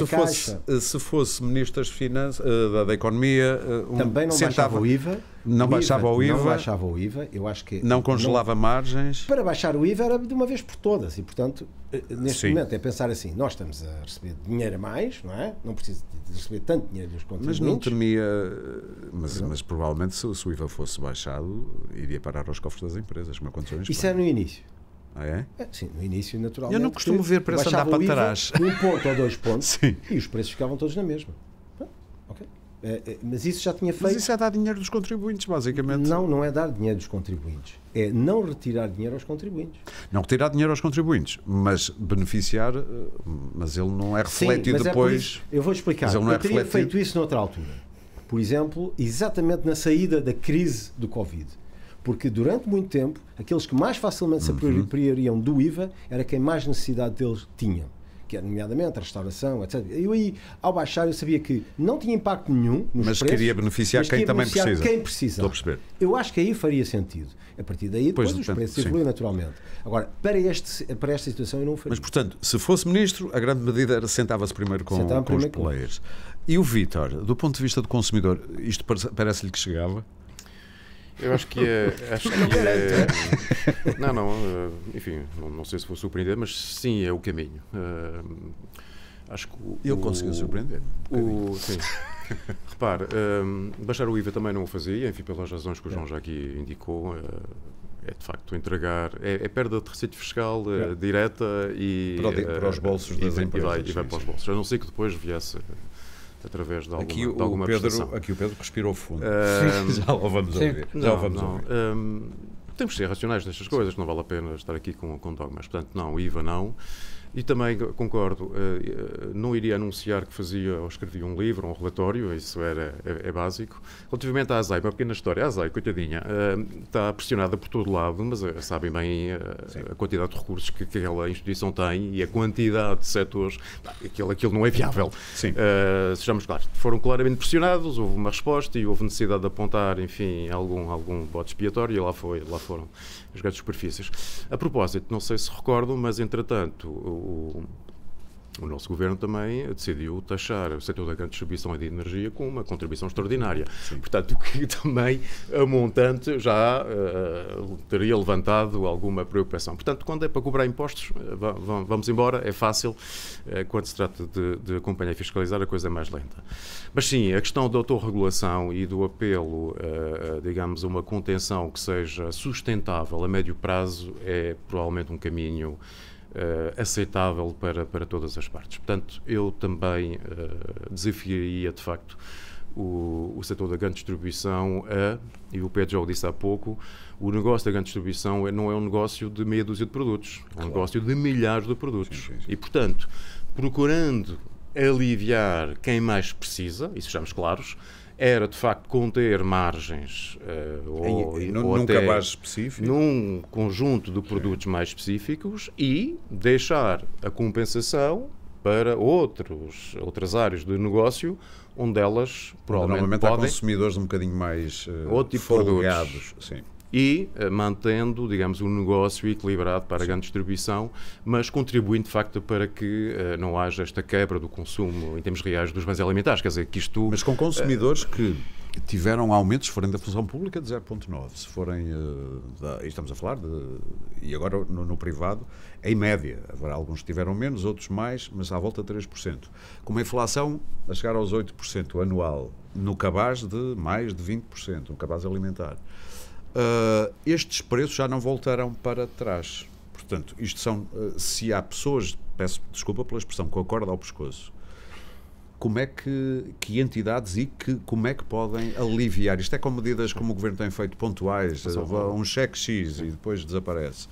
se fosse Ministro das Finanças, da Economia... também não baixava o IVA. Não baixava o IVA. Não baixava o IVA. Eu acho que... Não congelava margens. Para baixar o IVA era de uma vez por todas. E, portanto, neste momento é pensar assim, nós estamos a receber dinheiro a mais, não é? Não precisa de receber tanto dinheiro dos contribuintes. Mas não temia... Mas provavelmente, se o IVA fosse baixado, iria parar aos cofres das empresas, como aconteceu em Espanha. Isso é no início. Ah, é? Sim, no início, naturalmente. Eu não costumo ver preço andar para trás. Um ponto ou 2 pontos. Sim. E os preços ficavam todos na mesma. Ok. Mas isso já tinha feito... Mas isso é dar dinheiro dos contribuintes, basicamente. Não é dar dinheiro dos contribuintes. É não retirar dinheiro aos contribuintes. Não retirar dinheiro aos contribuintes, mas beneficiar, mas ele não é refletido depois. Eu vou explicar. Eu teria feito isso noutra altura. Por exemplo, exatamente na saída da crise do Covid. Porque durante muito tempo, aqueles que mais facilmente se apropriariam do IVA era quem mais necessidade deles tinham, que era nomeadamente a restauração, etc. Eu aí, ao baixar, eu sabia que não tinha impacto nenhum nos preços, queria beneficiar quem também precisa. Quem precisa. Estou a perceber. Eu acho que aí faria sentido. A partir daí, depois os preços evoluem naturalmente. Agora, para esta situação eu não faria. Mas, portanto, se fosse ministro, a grande medida era sentava-se primeiro com os players. E o Vítor, do ponto de vista do consumidor, isto parece-lhe que chegava? Eu acho que enfim, não sei se vou surpreender, mas sim, é o caminho. Acho que eu consegui surpreender. Sim. Repare, baixar o IVA também não o fazia, enfim, pelas razões que o João já aqui indicou. É de facto entregar, é perda de receita fiscal direta e para os bolsos das empresas. E vai para os bolsos. A não ser que depois viesse através de alguma prestação. Aqui o Pedro respirou fundo. Já o vamos ouvir. Temos de ser racionais nestas coisas, não vale a pena estar aqui com dogmas. Portanto, não, IVA não. E também concordo, não iria anunciar que fazia ou escrevia um livro, um relatório, isso é básico. Relativamente à ASAI, uma pequena história, a ASAI, coitadinha, está pressionada por todo lado, mas sabem bem a quantidade de recursos que aquela instituição tem e a quantidade de setores, aquilo não é viável. Sejamos claros, foram claramente pressionados, houve uma resposta e houve necessidade de apontar, enfim, algum bode expiatório e lá foram as grandes superfícies. A propósito, não sei se recordam, mas entretanto O nosso governo também decidiu taxar o setor da grande distribuição e de energia com uma contribuição extraordinária. Sim. Portanto, o que também a montante já teria levantado alguma preocupação. Portanto, quando é para cobrar impostos, vamos embora, é fácil. Quando se trata de acompanhar e fiscalizar, a coisa é mais lenta. Mas sim, a questão da autorregulação e do apelo, digamos, a uma contenção que seja sustentável a médio prazo é provavelmente um caminho aceitável para todas as partes. Portanto, eu também desafiaria, de facto, o setor da grande distribuição e o Pedro já o disse há pouco, o negócio da grande distribuição não é um negócio de meia dúzia de produtos, é um negócio de milhares de produtos. Sim. E, portanto, procurando aliviar quem mais precisa, e sejamos claros, era, de facto, conter margens num cabaz específico, num conjunto de produtos mais específicos e deixar a compensação para outras áreas de negócio onde elas provavelmente normalmente podem... há consumidores um bocadinho mais outro tipo folgados. Sim. E mantendo, digamos, um negócio equilibrado para a grande distribuição, mas contribuindo, de facto, para que não haja esta quebra do consumo em termos reais dos bens alimentares. Quer dizer, que isto... Mas com consumidores que tiveram aumentos, se forem da função pública, de 0,9. Se forem, estamos a falar e agora no privado, em média. Agora, alguns tiveram menos, outros mais, mas à volta de 3%. Com uma inflação a chegar aos 8% anual, no cabaz de mais de 20%, no cabaz alimentar. Estes preços já não voltarão para trás. Portanto, isto são, se há pessoas, peço desculpa pela expressão, com a corda ao pescoço, como é que entidades e como é que podem aliviar? Isto é com medidas como o Governo tem feito pontuais, um cheque X e depois desaparece.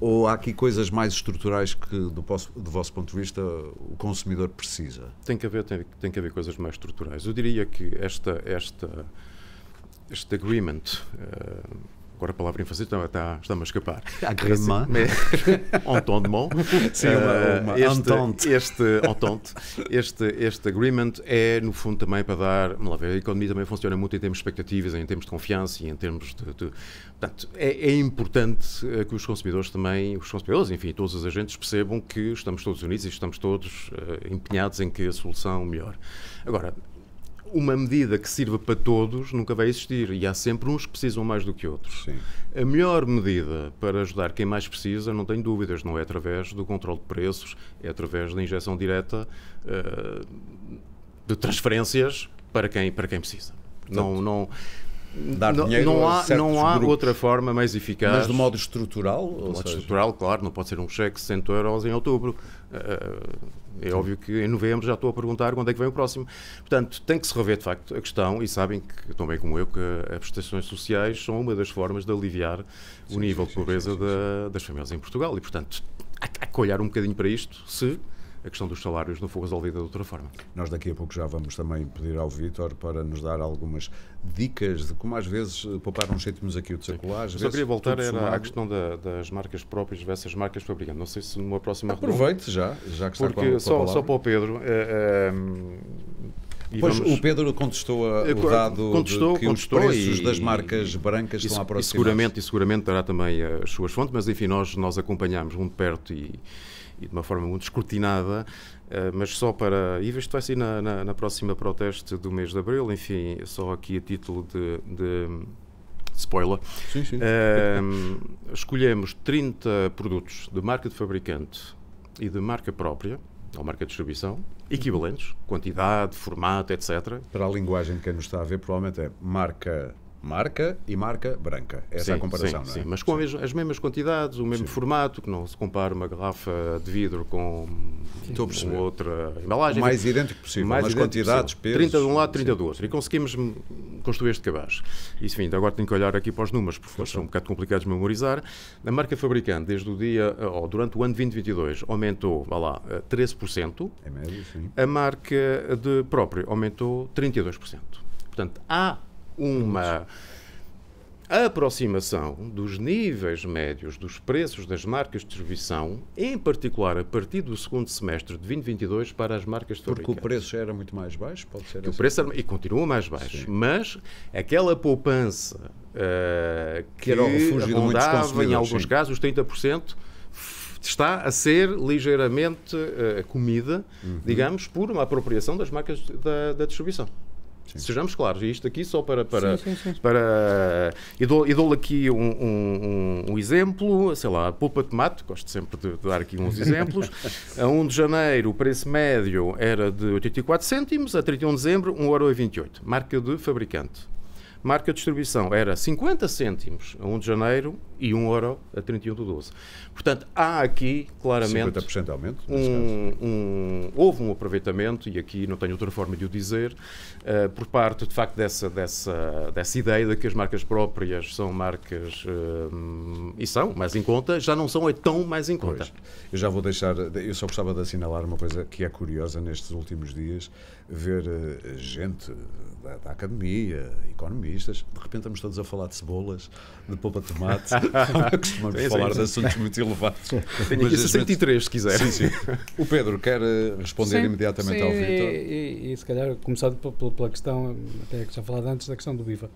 Ou há aqui coisas mais estruturais que, do vosso ponto de vista, o consumidor precisa? Tem que haver coisas mais estruturais. Eu diria que este agreement, agora a palavra em francês está-me a escapar. Agreement. Entendement. Sim, uma entente. Este agreement é, no fundo, também para dar... Vamos lá ver, a economia também funciona muito em termos de expectativas, em termos de confiança e em termos de portanto, é importante que os consumidores também, enfim, todos os agentes percebam que estamos todos unidos e estamos todos empenhados em que a solução melhore. Agora, uma medida que sirva para todos nunca vai existir e há sempre uns que precisam mais do que outros. Sim. A melhor medida para ajudar quem mais precisa, não tenho dúvidas, não é através do controle de preços, é através da injeção direta de transferências para quem precisa. Portanto, não há outra forma mais eficaz. Mas de modo estrutural? Estrutural, claro, não pode ser um cheque de 100 euros em outubro. É óbvio que em novembro já estou a perguntar quando é que vem o próximo. Portanto, tem que se rever, de facto, a questão, e sabem, que tão bem como eu, que as prestações sociais são uma das formas de aliviar o nível de pobreza das famílias em Portugal. E, portanto, há que olhar um bocadinho para isto, se a questão dos salários não for resolvida de outra forma. Nós daqui a pouco já vamos também pedir ao Vítor para nos dar algumas dicas de como às vezes poupar uns cêntimos aqui ou de sacolar. Só queria voltar à questão das marcas próprias versus marcas fabricantes. Não sei se numa próxima... Aproveite já que está porque só para o Pedro... Pois o Pedro contestou o dado de que os preços das marcas brancas estão aproximados. E seguramente terá também as suas fontes, mas enfim, nós acompanhamos muito perto e de uma forma muito escrutinada, mas só para... E isto vai ser na próxima proteste do mês de abril, enfim, só aqui a título de spoiler. Sim. Escolhemos 30 produtos de marca de fabricante e de marca própria, ou marca de distribuição, equivalentes, quantidade, formato, etc. Para a linguagem de quem nos está a ver, provavelmente é marca e marca branca. Essa é a comparação, não é? Sim, mas com as mesmas quantidades, o mesmo formato, que não se compara uma garrafa de vidro com outra embalagem. O mais idêntico possível, mas quantidades, pesos... 30 de um lado, 30 do outro. E conseguimos construir este cabaz. E, enfim, agora tenho que olhar aqui para os números, porque eles são um bocado complicados de memorizar. A marca fabricante, desde o durante o ano 2022, aumentou, 13%. É médio, sim. A marca de próprio aumentou 32%. Portanto, há uma aproximação dos níveis médios dos preços das marcas de distribuição, em particular a partir do segundo semestre de 2022 para as marcas de fabricantes. Porque o preço já era muito mais baixo, pode ser assim. O preço e continua mais baixo, mas aquela poupança que era o refúgio de muitos consumidores, em alguns casos, os 30%, está a ser ligeiramente comida, digamos, por uma apropriação das marcas da distribuição. Sim. Sejamos claros, isto aqui só para e dou-lhe aqui um exemplo, sei lá, a polpa de tomate, gosto sempre de dar aqui uns exemplos. A 1 de janeiro o preço médio era de 84 cêntimos, a 31 de dezembro 1,28€, marca de fabricante. Marca de distribuição era 50 cêntimos a 1 de janeiro e 1€ a 31 de 12. Portanto, há aqui claramente 50% de aumento, houve um aproveitamento, e aqui não tenho outra forma de o dizer, por parte, de facto, dessa ideia de que as marcas próprias são marcas e são mais em conta, já não são tão mais em conta. Pois. Eu já vou deixar, eu só gostava de assinalar uma coisa que é curiosa nestes últimos dias, ver gente da academia, economistas, de repente estamos todos a falar de cebolas, de polpa de tomate, costumamos falar de assuntos muito elevados. Tenho aqui 63, se quiser. Sim, sim. O Pedro quer responder imediatamente ao Vítor. E se calhar, começando pela questão, até que já falado antes, da questão do IVA.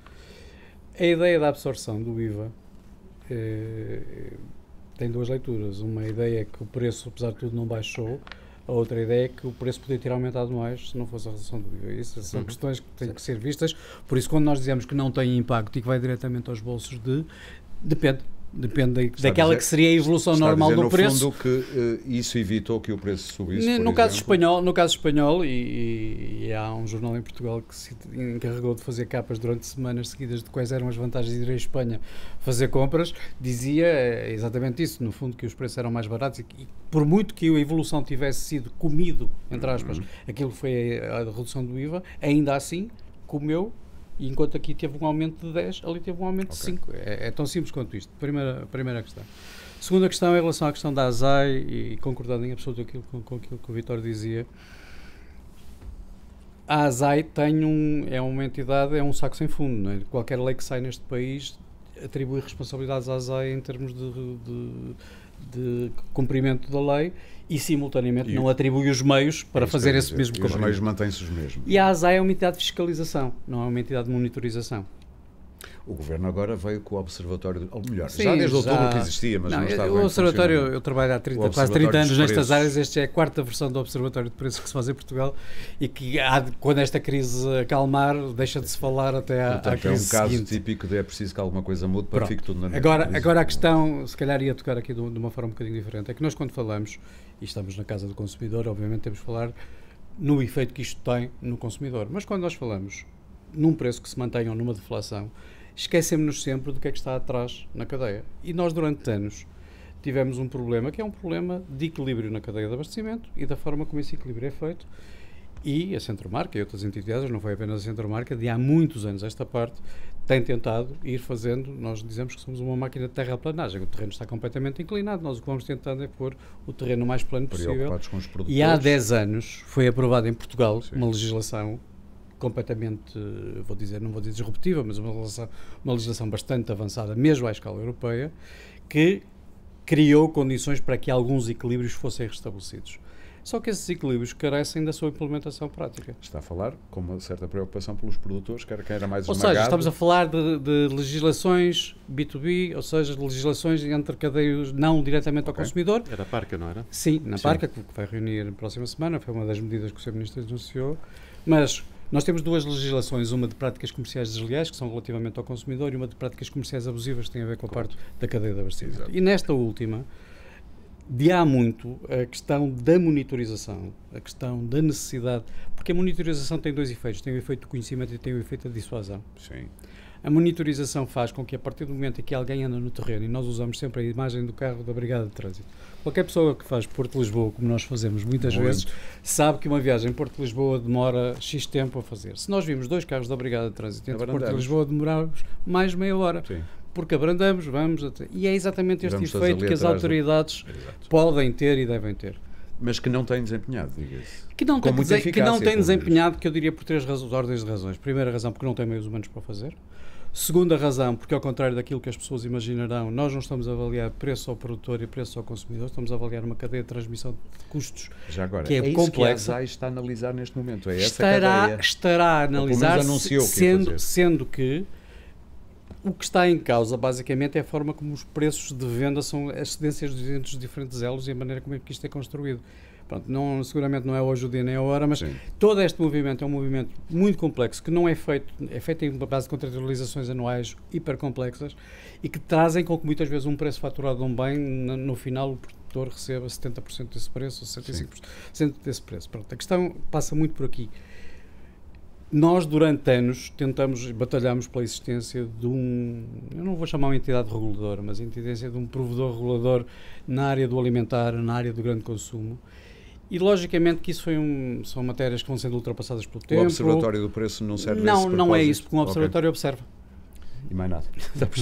A ideia da absorção do IVA tem duas leituras. Uma ideia é que o preço, apesar de tudo, não baixou. A outra ideia é que o preço poderia ter aumentado mais se não fosse a redução do IVA. Isso são questões que têm que ser vistas. Por isso, quando nós dizemos que não tem impacto e que vai diretamente aos bolsos depende daquela que seria a evolução normal do preço. No fundo, que isso evitou que o preço subisse, no caso espanhol, e há um jornal em Portugal que se encarregou de fazer capas durante semanas seguidas de quais eram as vantagens de ir à Espanha fazer compras, dizia exatamente isso, no fundo, que os preços eram mais baratos e por muito que a evolução tivesse sido comido, entre aspas, aquilo que foi a redução do IVA, ainda assim comeu. E enquanto aqui teve um aumento de 10, ali teve um aumento de 5. É tão simples quanto isto. Primeira questão. Segunda questão, em relação à questão da ASAI, e concordando em absoluto com aquilo que o Vítor dizia, a ASAI é uma entidade, é um saco sem fundo. Não é? Qualquer lei que sai neste país atribui responsabilidades à ASAI em termos de cumprimento da lei e, simultaneamente, não atribui os meios para fazer esse mesmo cumprimento. Os meios mantêm-se os mesmos. E a ASAI é uma entidade de fiscalização, não é uma entidade de monitorização. O Governo agora veio com o Observatório, ou melhor, sim, já desde outubro que existia, mas não estava o Observatório, eu trabalho há quase 30 anos nestas áreas, esta é a quarta versão do Observatório de Preços que se faz em Portugal e que quando esta crise acalmar, deixa de se falar até à crise seguinte. É um caso seguinte. Típico de é preciso que alguma coisa mude para que fique tudo na mesma. Agora a questão, se calhar ia tocar aqui de uma forma um bocadinho diferente, é que nós quando falamos, e estamos na casa do consumidor, obviamente temos de falar no efeito que isto tem no consumidor, mas quando nós falamos num preço que se mantenha ou numa deflação, esquecemos-nos sempre do que é que está atrás na cadeia. E nós, durante anos, tivemos um problema, que é um problema de equilíbrio na cadeia de abastecimento e da forma como esse equilíbrio é feito. E a Centromarca e outras entidades, não foi apenas a Centromarca, de há muitos anos esta parte, tem tentado ir fazendo, nós dizemos que somos uma máquina de terraplanagem, o terreno está completamente inclinado, nós o que vamos tentando é pôr o terreno o mais plano possível. Com os produtores. E há 10 anos foi aprovada em Portugal uma legislação completamente, não vou dizer disruptiva, mas uma legislação bastante avançada, mesmo à escala europeia, que criou condições para que alguns equilíbrios fossem restabelecidos. Só que esses equilíbrios carecem da sua implementação prática. Está a falar com uma certa preocupação pelos produtores, quer era mais esmagado. Ou seja, estamos a falar de legislações B2B, ou seja, de legislações entre cadeias não diretamente ao consumidor. Era a Parca, não era? Sim, na Parca, que vai reunir na próxima semana, foi uma das medidas que o Sr. Ministro anunciou, mas nós temos duas legislações, uma de práticas comerciais desleais, que são relativamente ao consumidor, e uma de práticas comerciais abusivas, que tem a ver com a parte da cadeia de abastecimento. Exato. E nesta última, de há muito, a questão da monitorização, a questão da necessidade, porque a monitorização tem dois efeitos, tem o efeito do conhecimento e tem o efeito da dissuasão. Sim. A monitorização faz com que, a partir do momento em que alguém anda no terreno, e nós usamos sempre a imagem do carro da Brigada de Trânsito, qualquer pessoa que faz Porto-Lisboa, como nós fazemos muitas vezes, sabe que uma viagem Porto-Lisboa demora X tempo a fazer. Se nós vimos dois carros da Brigada de Trânsito entre Porto e Lisboa, demoramos mais meia hora. Sim. Porque abrandamos, vamos até... E é exatamente este efeito que as autoridades podem ter e devem ter. Mas que não têm desempenhado, diga-se. Que não têm desempenhado, que eu diria por três ordens de razões. Primeira razão, porque não tem meios humanos para fazer. Segunda razão, porque ao contrário daquilo que as pessoas imaginarão, nós não estamos a avaliar preço ao produtor e preço ao consumidor, estamos a avaliar uma cadeia de transmissão de custos. Já agora, que é complexa. Isso que a ASAI está a analisar neste momento, é essa cadeia. Estará a analisar, sendo que o que está em causa, basicamente, é a forma como os preços de venda são as cedências entre os diferentes elos e a maneira como é que isto é construído. Pronto, seguramente não é hoje o dia nem a hora, mas Sim. todo este movimento é um movimento muito complexo, que não é feito em base de contratualizações anuais hipercomplexas e que trazem com que muitas vezes um preço faturado de um bem, no final o produtor receba 70% desse preço, ou 65% desse preço. Pronto, a questão passa muito por aqui. Nós, durante anos, batalhamos pela existência de eu não vou chamar uma entidade reguladora, mas a existência de um provedor regulador na área do alimentar, na área do grande consumo. E, logicamente, que isso são matérias que vão sendo ultrapassadas pelo tempo. O Observatório do Preço não serve Não, não é isso, porque um observatório observa. E mais nada.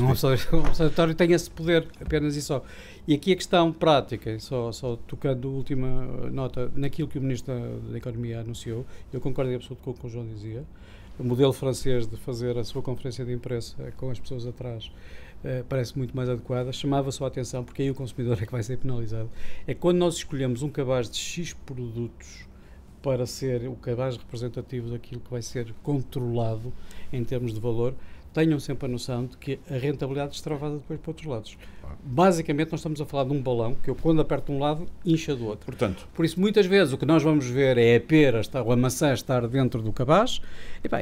Um observatório tem esse poder, apenas e só. E aqui a questão prática, só tocando a última nota, naquilo que o Ministro da Economia anunciou, eu concordo em absoluto com o que o João dizia, o modelo francês de fazer a sua conferência de imprensa com as pessoas atrás parece muito mais adequada. Chamava só a atenção, porque aí o consumidor é que vai ser penalizado, é quando nós escolhemos um cabaz de X produtos para ser o cabaz representativo daquilo que vai ser controlado em termos de valor, tenham sempre a noção de que a rentabilidade extravasa depois para outros lados. Basicamente, nós estamos a falar de um balão que eu, quando aperto de um lado, incha do outro. Portanto, por isso, muitas vezes, o que nós vamos ver é a pera ou a maçã estar dentro do cabaz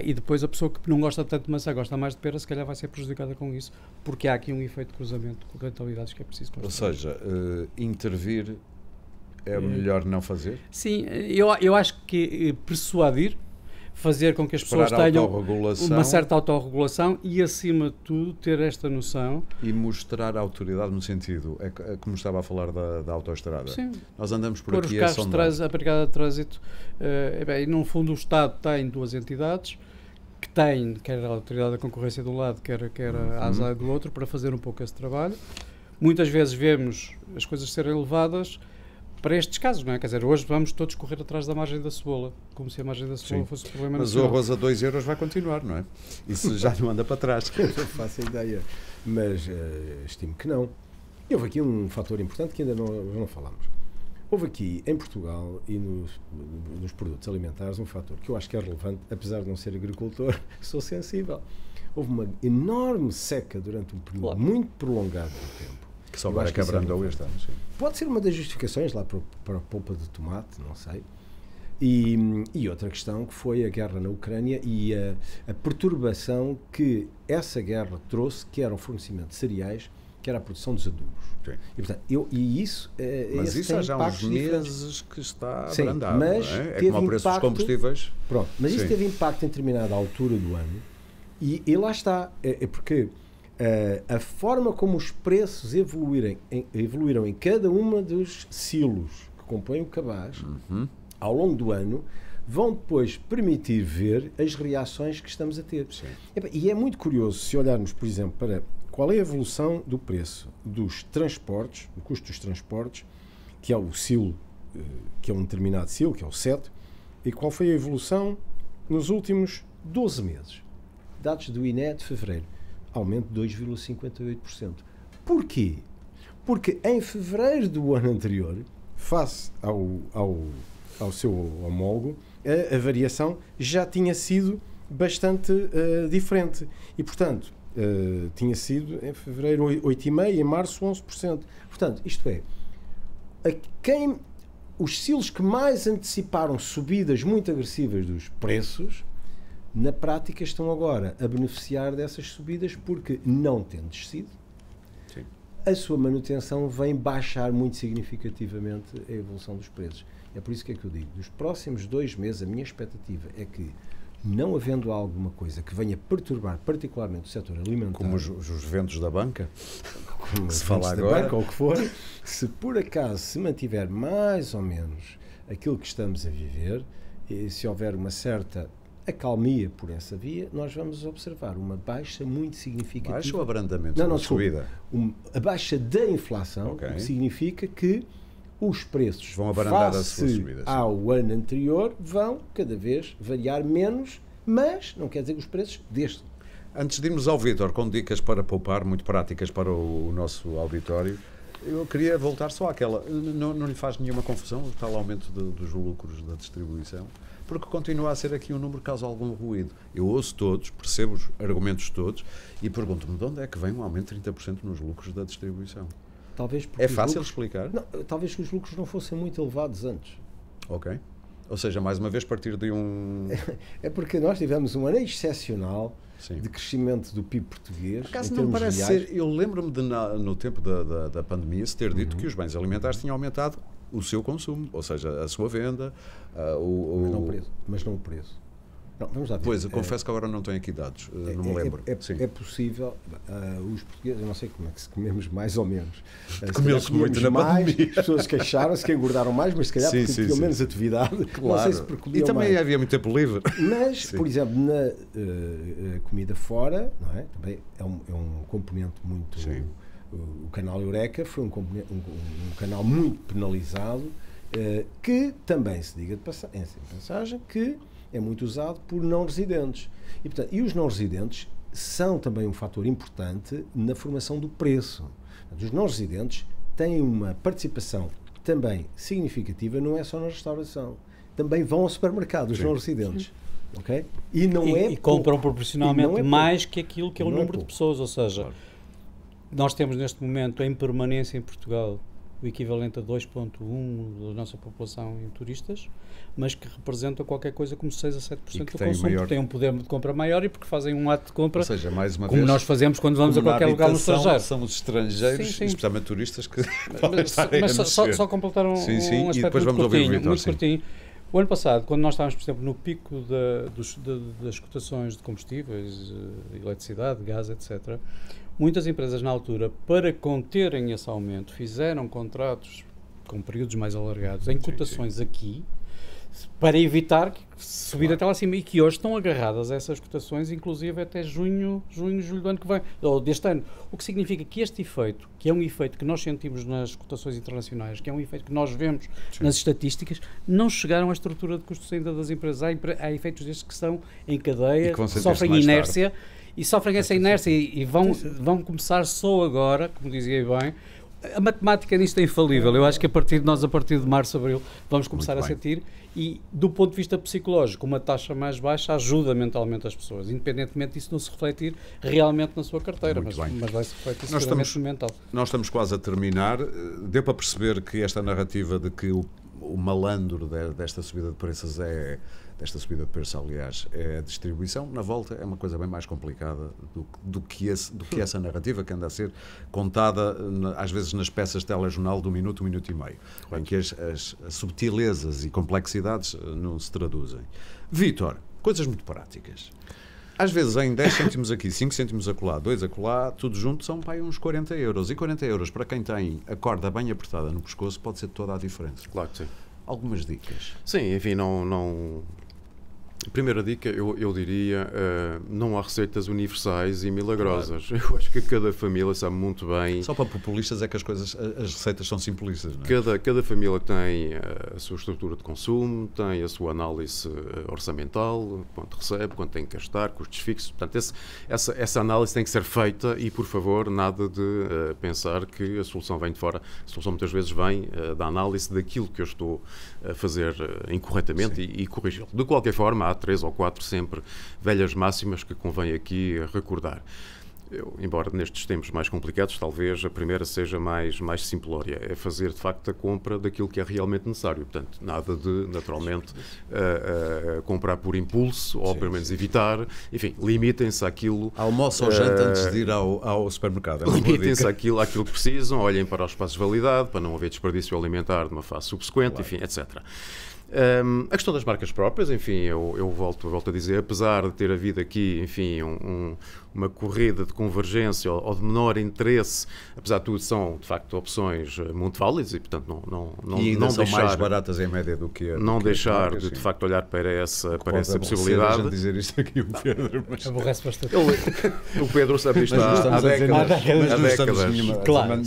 e depois a pessoa que não gosta tanto de maçã, gosta mais de pera, se calhar vai ser prejudicada com isso, porque há aqui um efeito de cruzamento com rentabilidades que é preciso construir. ou seja, intervir é melhor não fazer? Sim, eu acho que persuadir, fazer com que as pessoas tenham uma certa autorregulação e, acima de tudo, ter esta noção. E mostrar a autoridade no sentido, como estava a falar da autoestrada. Sim. Nós andamos por Pôr aqui os carros a brigada de trânsito, e no fundo o Estado tem duas entidades, que têm, quer a autoridade da concorrência de um lado, quer a ASAI do outro, para fazer um pouco esse trabalho. Muitas vezes vemos as coisas serem levadas para estes casos, não é? Quer dizer, hoje vamos todos correr atrás da margem da cebola, como se a margem da cebola fosse o problema nacional. Mas o arroz a 2 euros vai continuar, não é? Isso já não anda para trás. Não faço ideia, mas estimo que não. E houve aqui um fator importante que ainda não falámos. Houve aqui, em Portugal e nos produtos alimentares, um fator que eu acho que é relevante, apesar de não ser agricultor, sou sensível. Houve uma enorme seca durante um período muito prolongado de tempo. Que só agora que abrandou este ano. Sim. Pode ser uma das justificações lá para a polpa de tomate, não sei. E outra questão que foi a guerra na Ucrânia e a perturbação que essa guerra trouxe, que era o fornecimento de cereais, que era a produção dos adubos. Sim. E, portanto, mas isso há já uns meses que está abrandado, mas não é? É como o preço dos combustíveis. Pronto, mas isso teve impacto em determinada altura do ano e lá está. É porque a forma como os preços evoluíram em cada uma dos silos que compõem o cabaz ao longo do ano vão depois permitir ver as reações que estamos a ter. E é muito curioso se olharmos, por exemplo, para qual é a evolução do preço dos transportes, o custo dos transportes, que é o silo, que é um determinado silo, que é o 7, e qual foi a evolução nos últimos 12 meses. Dados do INE de fevereiro. Aumento de 2,58%. Porquê? Porque em fevereiro do ano anterior, face ao seu homólogo, a variação já tinha sido bastante diferente. E, portanto, tinha sido em fevereiro 8,5%, em março 11%. Portanto, isto é, os silos que mais anteciparam subidas muito agressivas dos preços, na prática estão agora a beneficiar dessas subidas porque, não tendo descido, a sua manutenção vem baixar muito significativamente a evolução dos preços. É por isso que eu digo, nos próximos 2 meses a minha expectativa é que, não havendo alguma coisa que venha perturbar particularmente o setor alimentar, como os ventos da banca, como se fala agora, banca, ou o que for, se por acaso se mantiver mais ou menos aquilo que estamos a viver, e se houver uma certa acalmia por essa via, nós vamos observar uma baixa muito significativa. Baixa ou abrandamento? Não, subida. A baixa da inflação, o que significa que os preços vão abrandar a sua subida, ao ano anterior vão cada vez variar menos, mas não quer dizer que os preços desçam. Antes de irmos ao Vítor, com dicas para poupar, muito práticas para o nosso auditório, Eu queria voltar só àquela. Não lhe faz nenhuma confusão o tal aumento dos lucros da distribuição? Porque continua a ser aqui um número que causa algum ruído. Eu ouço todos, percebo os argumentos todos e pergunto-me de onde é que vem um aumento de 30% nos lucros da distribuição? Talvez É fácil explicar? Não, talvez que os lucros não fossem muito elevados antes. Ok. Ou seja, mais uma vez partir de um... É porque nós tivemos um ano excepcional Sim. de crescimento do PIB português. Por acaso em não termos parece reais. ser... Eu lembro-me de, no tempo da pandemia, se ter dito que os bens alimentares tinham aumentado o seu consumo, ou seja, a sua venda, Mas não o preço. Não, vamos lá ver. Pois, eu confesso que agora não tenho aqui dados, não me lembro. Sim. É possível, os portugueses, eu não sei como é que se comemos mais ou menos. Comeu-se muito na pandemia. As pessoas queixaram-se que engordaram mais, mas se calhar porque tinham menos atividade. Claro. Não sei se porque comiam e também mais. havia muito tempo livre. Mas, Sim. por exemplo, na comida fora, não é? Também é um componente muito... Sim. O canal Eureka foi um canal muito penalizado, que também se diga de passagem que é muito usado por não residentes. E os não residentes são também um fator importante na formação do preço. Os não residentes têm uma participação também significativa, não é só na restauração. Também vão ao supermercado, os não residentes. Okay? E compram proporcionalmente mais que aquilo que é o número de pessoas. Ou seja, nós temos neste momento em permanência em Portugal o equivalente a 2,1% da nossa população em turistas, mas que representa qualquer coisa como 6 a 7% do consumo. Tem um poder de compra maior e porque fazem um ato de compra, ou seja, mais uma como vez, nós fazemos quando vamos a qualquer lugar no estrangeiro. São os estrangeiros, sim. especialmente turistas, que mas só completar um aspecto e depois vamos ouvir o Vítor, muito curtinho. O ano passado, quando nós estávamos, por exemplo, no pico das cotações de combustíveis, eletricidade, gás, etc., muitas empresas na altura, para conterem esse aumento, fizeram contratos com períodos mais alargados, em cotações aqui, para evitar subir até lá acima, e que hoje estão agarradas a essas cotações, inclusive até junho, julho do ano que vem, ou deste ano. O que significa que este efeito, que é um efeito que nós sentimos nas cotações internacionais, que é um efeito que nós vemos nas estatísticas, não chegaram à estrutura de custos ainda das empresas. Há efeitos destes que estão em cadeia, que sofrem inércia, e sofrem essa inércia e vão começar só agora, como dizia bem. A matemática nisto é infalível. Eu acho que a partir de março, abril, vamos começar a sentir, e do ponto de vista psicológico, uma taxa mais baixa ajuda mentalmente as pessoas, independentemente disso não se refletir realmente na sua carteira, mas vai se refletir seguramente no mental. Nós estamos quase a terminar. Deu para perceber que esta narrativa de que o malandro desta subida de preços desta subida de preços, aliás, é a distribuição. Na volta é uma coisa bem mais complicada do que essa narrativa que anda a ser contada, às vezes, nas peças de telejornal do minuto e meio, em que as subtilezas e complexidades não se traduzem. Vítor, coisas muito práticas. Às vezes em 10 cêntimos aqui, 5 cêntimos acolá, 2 acolá, tudo junto são para aí uns 40 euros. E 40 euros para quem tem a corda bem apertada no pescoço pode ser toda a diferença. Claro que sim. Algumas dicas? Sim, enfim, não... A primeira dica, eu diria, não há receitas universais e milagrosas. Claro. Eu acho que cada família sabe muito bem... Só para populistas é que as receitas são simplistas, não é? Cada família tem a sua estrutura de consumo, tem a sua análise orçamental, quanto recebe, quanto tem que gastar, custos fixos. Portanto, essa análise tem que ser feita e, por favor, nada de pensar que a solução vem de fora. A solução muitas vezes vem da análise daquilo que eu estou a fazer incorretamente e corrigi-lo. De qualquer forma, há 3 ou 4 sempre velhas máximas que convém aqui recordar. Embora nestes tempos mais complicados, talvez a primeira seja mais simplória, é fazer de facto a compra daquilo que é realmente necessário. Portanto, nada de, naturalmente, comprar por impulso, ou pelo menos evitar. Enfim, limitem-se àquilo... Almoço ou janta antes de ir ao supermercado. Limitem-se àquilo que precisam, olhem para os espaços de validade, para não haver desperdício alimentar numa fase subsequente, claro. Enfim, etc. A questão das marcas próprias, enfim, eu volto a dizer, apesar de ter havido aqui, enfim, uma corrida de convergência ou de menor interesse, apesar de tudo, são de facto opções muito válidas e, portanto, não são deixar, mais baratas em média do que não deixar marcas, de facto olhar para essa possibilidade. A dizer isto aqui, o Pedro, mas... Aborrece bastante. O Pedro sabe isto há décadas. Claro,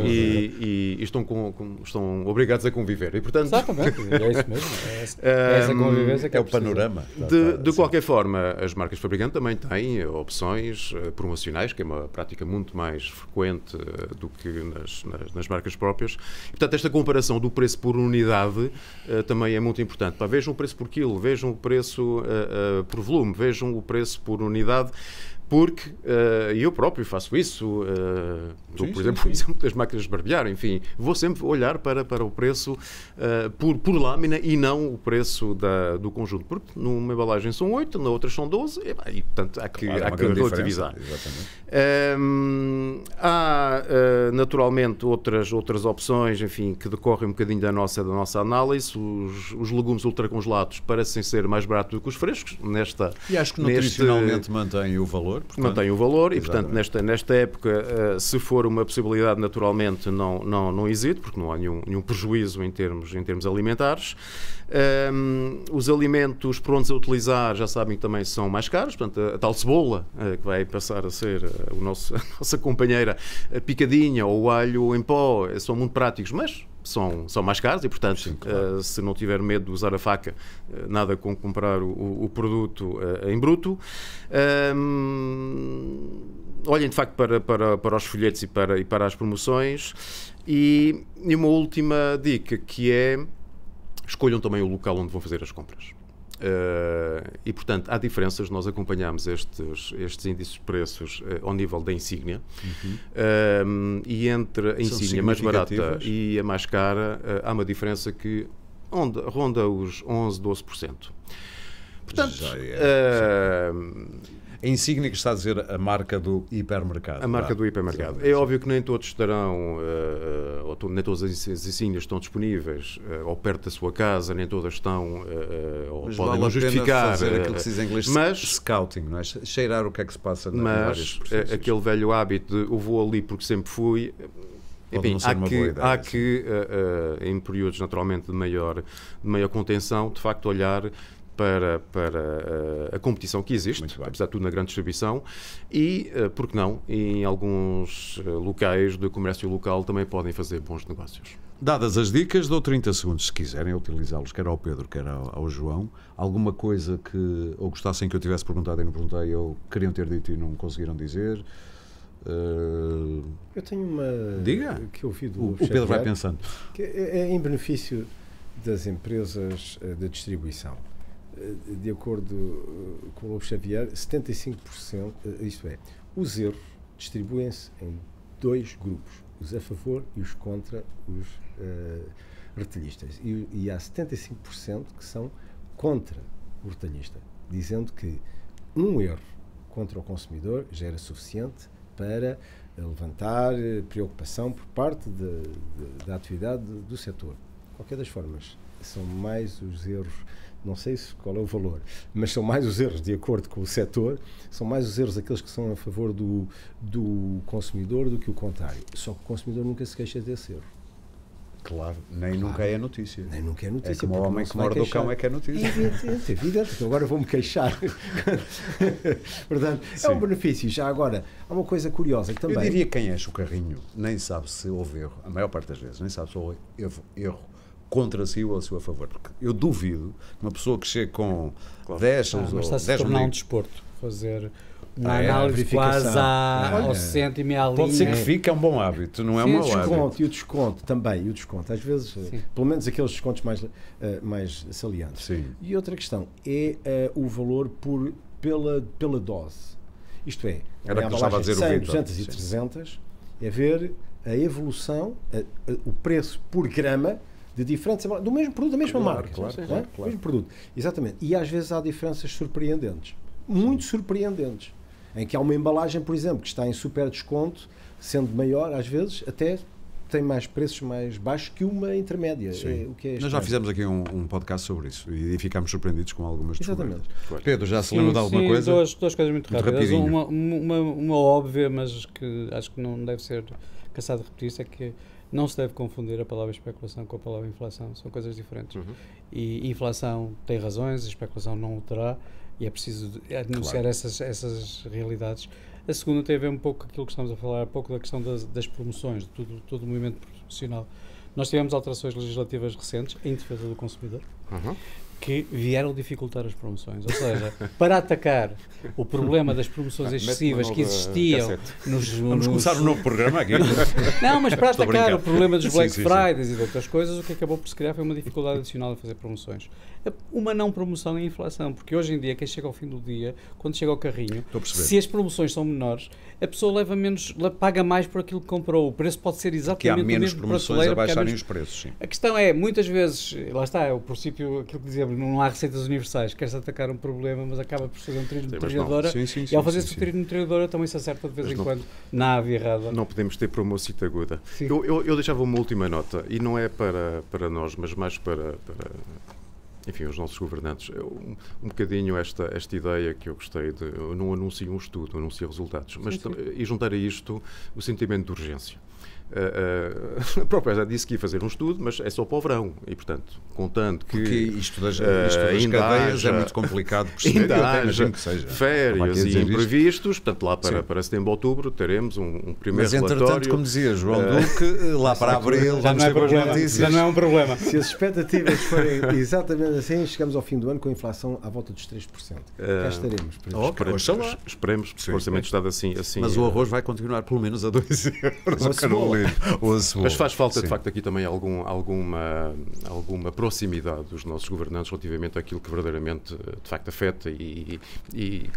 e estão obrigados a conviver. E, portanto, exatamente. mesmo. É essa convivência que é o panorama. De qualquer forma, as marcas fabricantes também têm opções promocionais, que é uma prática muito mais frequente do que nas marcas próprias. E, portanto, esta comparação do preço por unidade também é muito importante. Vejam o preço por quilo, vejam o preço por volume, vejam o preço por unidade. Porque eu próprio faço isso, por exemplo, das máquinas de barbear, enfim, vou sempre olhar para o preço por lâmina e não o preço do conjunto, porque numa embalagem são 8, na outra são 12, e portanto há que relativizar. Há naturalmente outras opções, enfim, que decorrem um bocadinho da nossa análise. Os legumes ultracongelados parecem ser mais baratos do que os frescos. E acho que nutricionalmente mantém o valor. Portanto, mantém o valor e, portanto, nesta época, se for uma possibilidade, naturalmente não hesito, porque não há nenhum prejuízo em termos alimentares. Os alimentos prontos a utilizar já sabem que também são mais caros, portanto, a tal cebola, que vai passar a ser a nossa companheira, a picadinha ou o alho em pó, são muito práticos, mas são mais caros e, portanto, sim, claro. Se não tiver medo de usar a faca, nada com comprar o produto em bruto. Olhem, de facto, para os folhetos e para as promoções. E uma última dica, que é: escolham também o local onde vão fazer as compras. E, portanto, há diferenças. Nós acompanhamos estes índices de preços ao nível da insígnia, e entre a insígnia mais barata e a mais cara há uma diferença que ronda os 11, 12%. Portanto, a insígnia, que está a dizer a marca do hipermercado. A marca do hipermercado. É óbvio que nem todos estarão, nem todas as insígnias estão disponíveis ou perto da sua casa, nem todas estão, ou mas podem não justificar. Fazer aquilo que se diz em inglês, scouting, não é? Cheirar o que é que se passa nas várias Mas aquele velho hábito de eu vou ali porque sempre fui. Enfim, há que em períodos naturalmente de maior contenção, de facto olhar para a competição que existe, apesar de tudo na grande distribuição, e, porque não, em alguns locais de comércio local também podem fazer bons negócios. Dadas as dicas, dou 30 segundos, se quiserem utilizá-los, quer ao Pedro, quer ao João. Alguma coisa que ou gostassem que eu tivesse perguntado e não perguntei, ou queriam ter dito e não conseguiram dizer? Eu tenho uma... Diga! Que eu ouvi do o Pedro vai pensando. Que é em benefício das empresas de distribuição. De acordo com o Lobo Xavier, 75%, isto é, os erros distribuem-se em dois grupos, os a favor e os contra os retalhistas. E há 75% que são contra o retalhista, dizendo que um erro contra o consumidor já era suficiente para levantar preocupação por parte da atividade do setor. De qualquer das formas, são mais os erros, não sei qual é o valor, mas são mais os erros, de acordo com o setor, são mais os erros aqueles que são a favor do consumidor do que o contrário. Só que o consumidor nunca se queixa desse erro. Claro, nunca é notícia. Nem nunca é notícia. É como o homem que morde o cão é que é notícia. É evidente, então agora vou-me queixar. Portanto, é um benefício. Já agora, há uma coisa curiosa que também... Eu diria que quem enche o carrinho nem sabe se houve erro, a maior parte das vezes, nem sabe se houve erro contra si ou a seu favor, porque eu duvido que uma pessoa que chegue com 10 ou 10 mas está-se a tornar um desporto, fazer uma análise quase ao cêntimo e à linha. Pode ser que fique, é um bom hábito, não é um mau hábito. E o desconto também, às vezes, pelo menos aqueles descontos mais salientes. Sim. E outra questão é o valor pela dose. Isto é, era que estava a dizer 100, o 200 e 300, é ver a evolução, o preço por grama de diferentes, do mesmo produto, da mesma marca. Claro. Mesmo produto. Exatamente. E às vezes há diferenças surpreendentes. Muito surpreendentes. Em que há uma embalagem, por exemplo, que está em super desconto, sendo maior, às vezes, até tem mais preços mais baixos que uma intermédia. O que é nós já fizemos aqui um podcast sobre isso e ficámos surpreendidos com algumas descobertas. Claro. Pedro, já se lembra de alguma coisa? Duas coisas muito rápidas. Uma óbvia, mas que acho que não deve ser cansado de repetir-se, é que não se deve confundir a palavra especulação com a palavra inflação. São coisas diferentes. E inflação tem razões, a especulação não o terá, e é preciso anunciar essas realidades. A segunda tem a ver um pouco com aquilo que estamos a falar há pouco, da questão das promoções, de todo o movimento promocional Nós tivemos alterações legislativas recentes em defesa do consumidor que vieram dificultar as promoções. Ou seja, para atacar o problema das promoções excessivas que existiam Vamos começar um novo programa aqui. Não, mas para atacar o problema dos Black Sim. Fridays e de outras coisas, o que acabou por se criar foi uma dificuldade adicional a fazer promoções. Uma não promoção é a inflação, porque hoje em dia, quem chega ao fim do dia, quando chega ao carrinho, se as promoções são menores, a pessoa leva menos, paga mais por aquilo que comprou. O preço pode ser exatamente o mesmo. Que há menos promoções a baixarem os preços, sim. A questão é, muitas vezes, lá está, é o princípio, aquilo que dizemos, não há receitas universais, quer-se atacar um problema, mas acaba por fazer um tiro de metralhadora, e ao fazer-se o tiro de metralhadora também se acerta de vez em quando na ave errada. Não podemos ter promocita aguda. Eu deixava uma última nota, e não é para nós, mas mais para enfim, os nossos governantes. Um bocadinho esta ideia que eu gostei de, eu não anuncio um estudo, anuncio resultados, mas e juntar a isto o sentimento de urgência. A própria já disse que ia fazer um estudo, mas é só para o verão e, portanto, contando que... Porque isto das cadeias é muito complicado perceber, eu até imagino que seja. Férias e imprevistos, portanto, lá para setembro, outubro, teremos um primeiro relatório. Mas, entretanto, como dizia João Duque, lá para abril vamos ter boas notícias. Já não é um problema. Se as expectativas forem exatamente assim, chegamos ao fim do ano com a inflação à volta dos 3%. Cá estaremos. Esperemos, porque o Orçamento de Estado assim... Mas o arroz vai continuar pelo menos a 2 euros. Mas faz falta, de facto, aqui também alguma proximidade dos nossos governantes relativamente àquilo que verdadeiramente, de facto, afeta e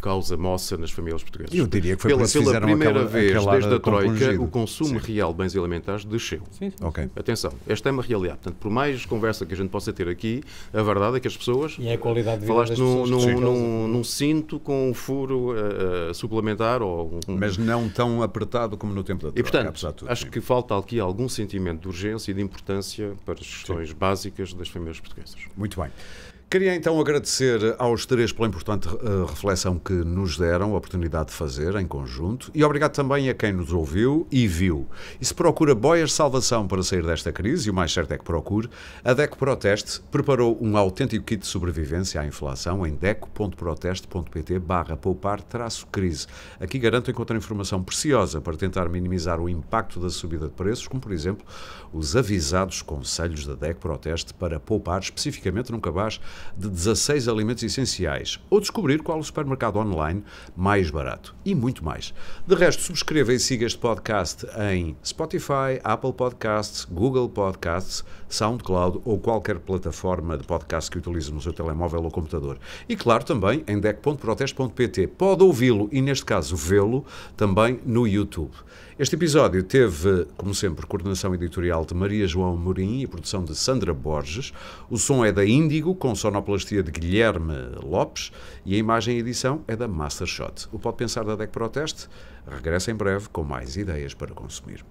causa moça nas famílias portuguesas. Eu diria que foi pela primeira vez desde a Troika, o consumo real de bens alimentares desceu. Okay. Atenção, esta é uma realidade. Portanto, por mais conversa que a gente possa ter aqui, a verdade é que as pessoas... E é a qualidade de vida falaste das pessoas num cinto com um furo suplementar ou... Mas não tão apertado como no tempo da Troika. E, portanto, acho que falta aqui algum sentimento de urgência e de importância para as questões básicas das famílias portuguesas. Muito bem. Queria então agradecer aos três pela importante reflexão que nos deram a oportunidade de fazer em conjunto e obrigado também a quem nos ouviu e viu. E se procura boias de salvação para sair desta crise, e o mais certo é que procure, a DECO Proteste preparou um autêntico kit de sobrevivência à inflação em deco.proteste.pt/poupar-crise. Aqui garanto encontrar informação preciosa para tentar minimizar o impacto da subida de preços, como por exemplo os avisados conselhos da DECO Proteste para poupar especificamente num cabaz de 16 alimentos essenciais ou descobrir qual o supermercado online mais barato e muito mais. De resto, subscreva e siga este podcast em Spotify, Apple Podcasts, Google Podcasts, SoundCloud ou qualquer plataforma de podcast que utilize no seu telemóvel ou computador. E claro, também em deco.proteste.pt. Pode ouvi-lo e, neste caso, vê-lo também no YouTube. Este episódio teve, como sempre, coordenação editorial de Maria João Morim e produção de Sandra Borges. O som é da Índigo, com sonoplastia de Guilherme Lopes, e a imagem e edição é da Mastershot. O Pode Pensar da DECO Proteste regressa em breve com mais ideias para consumir.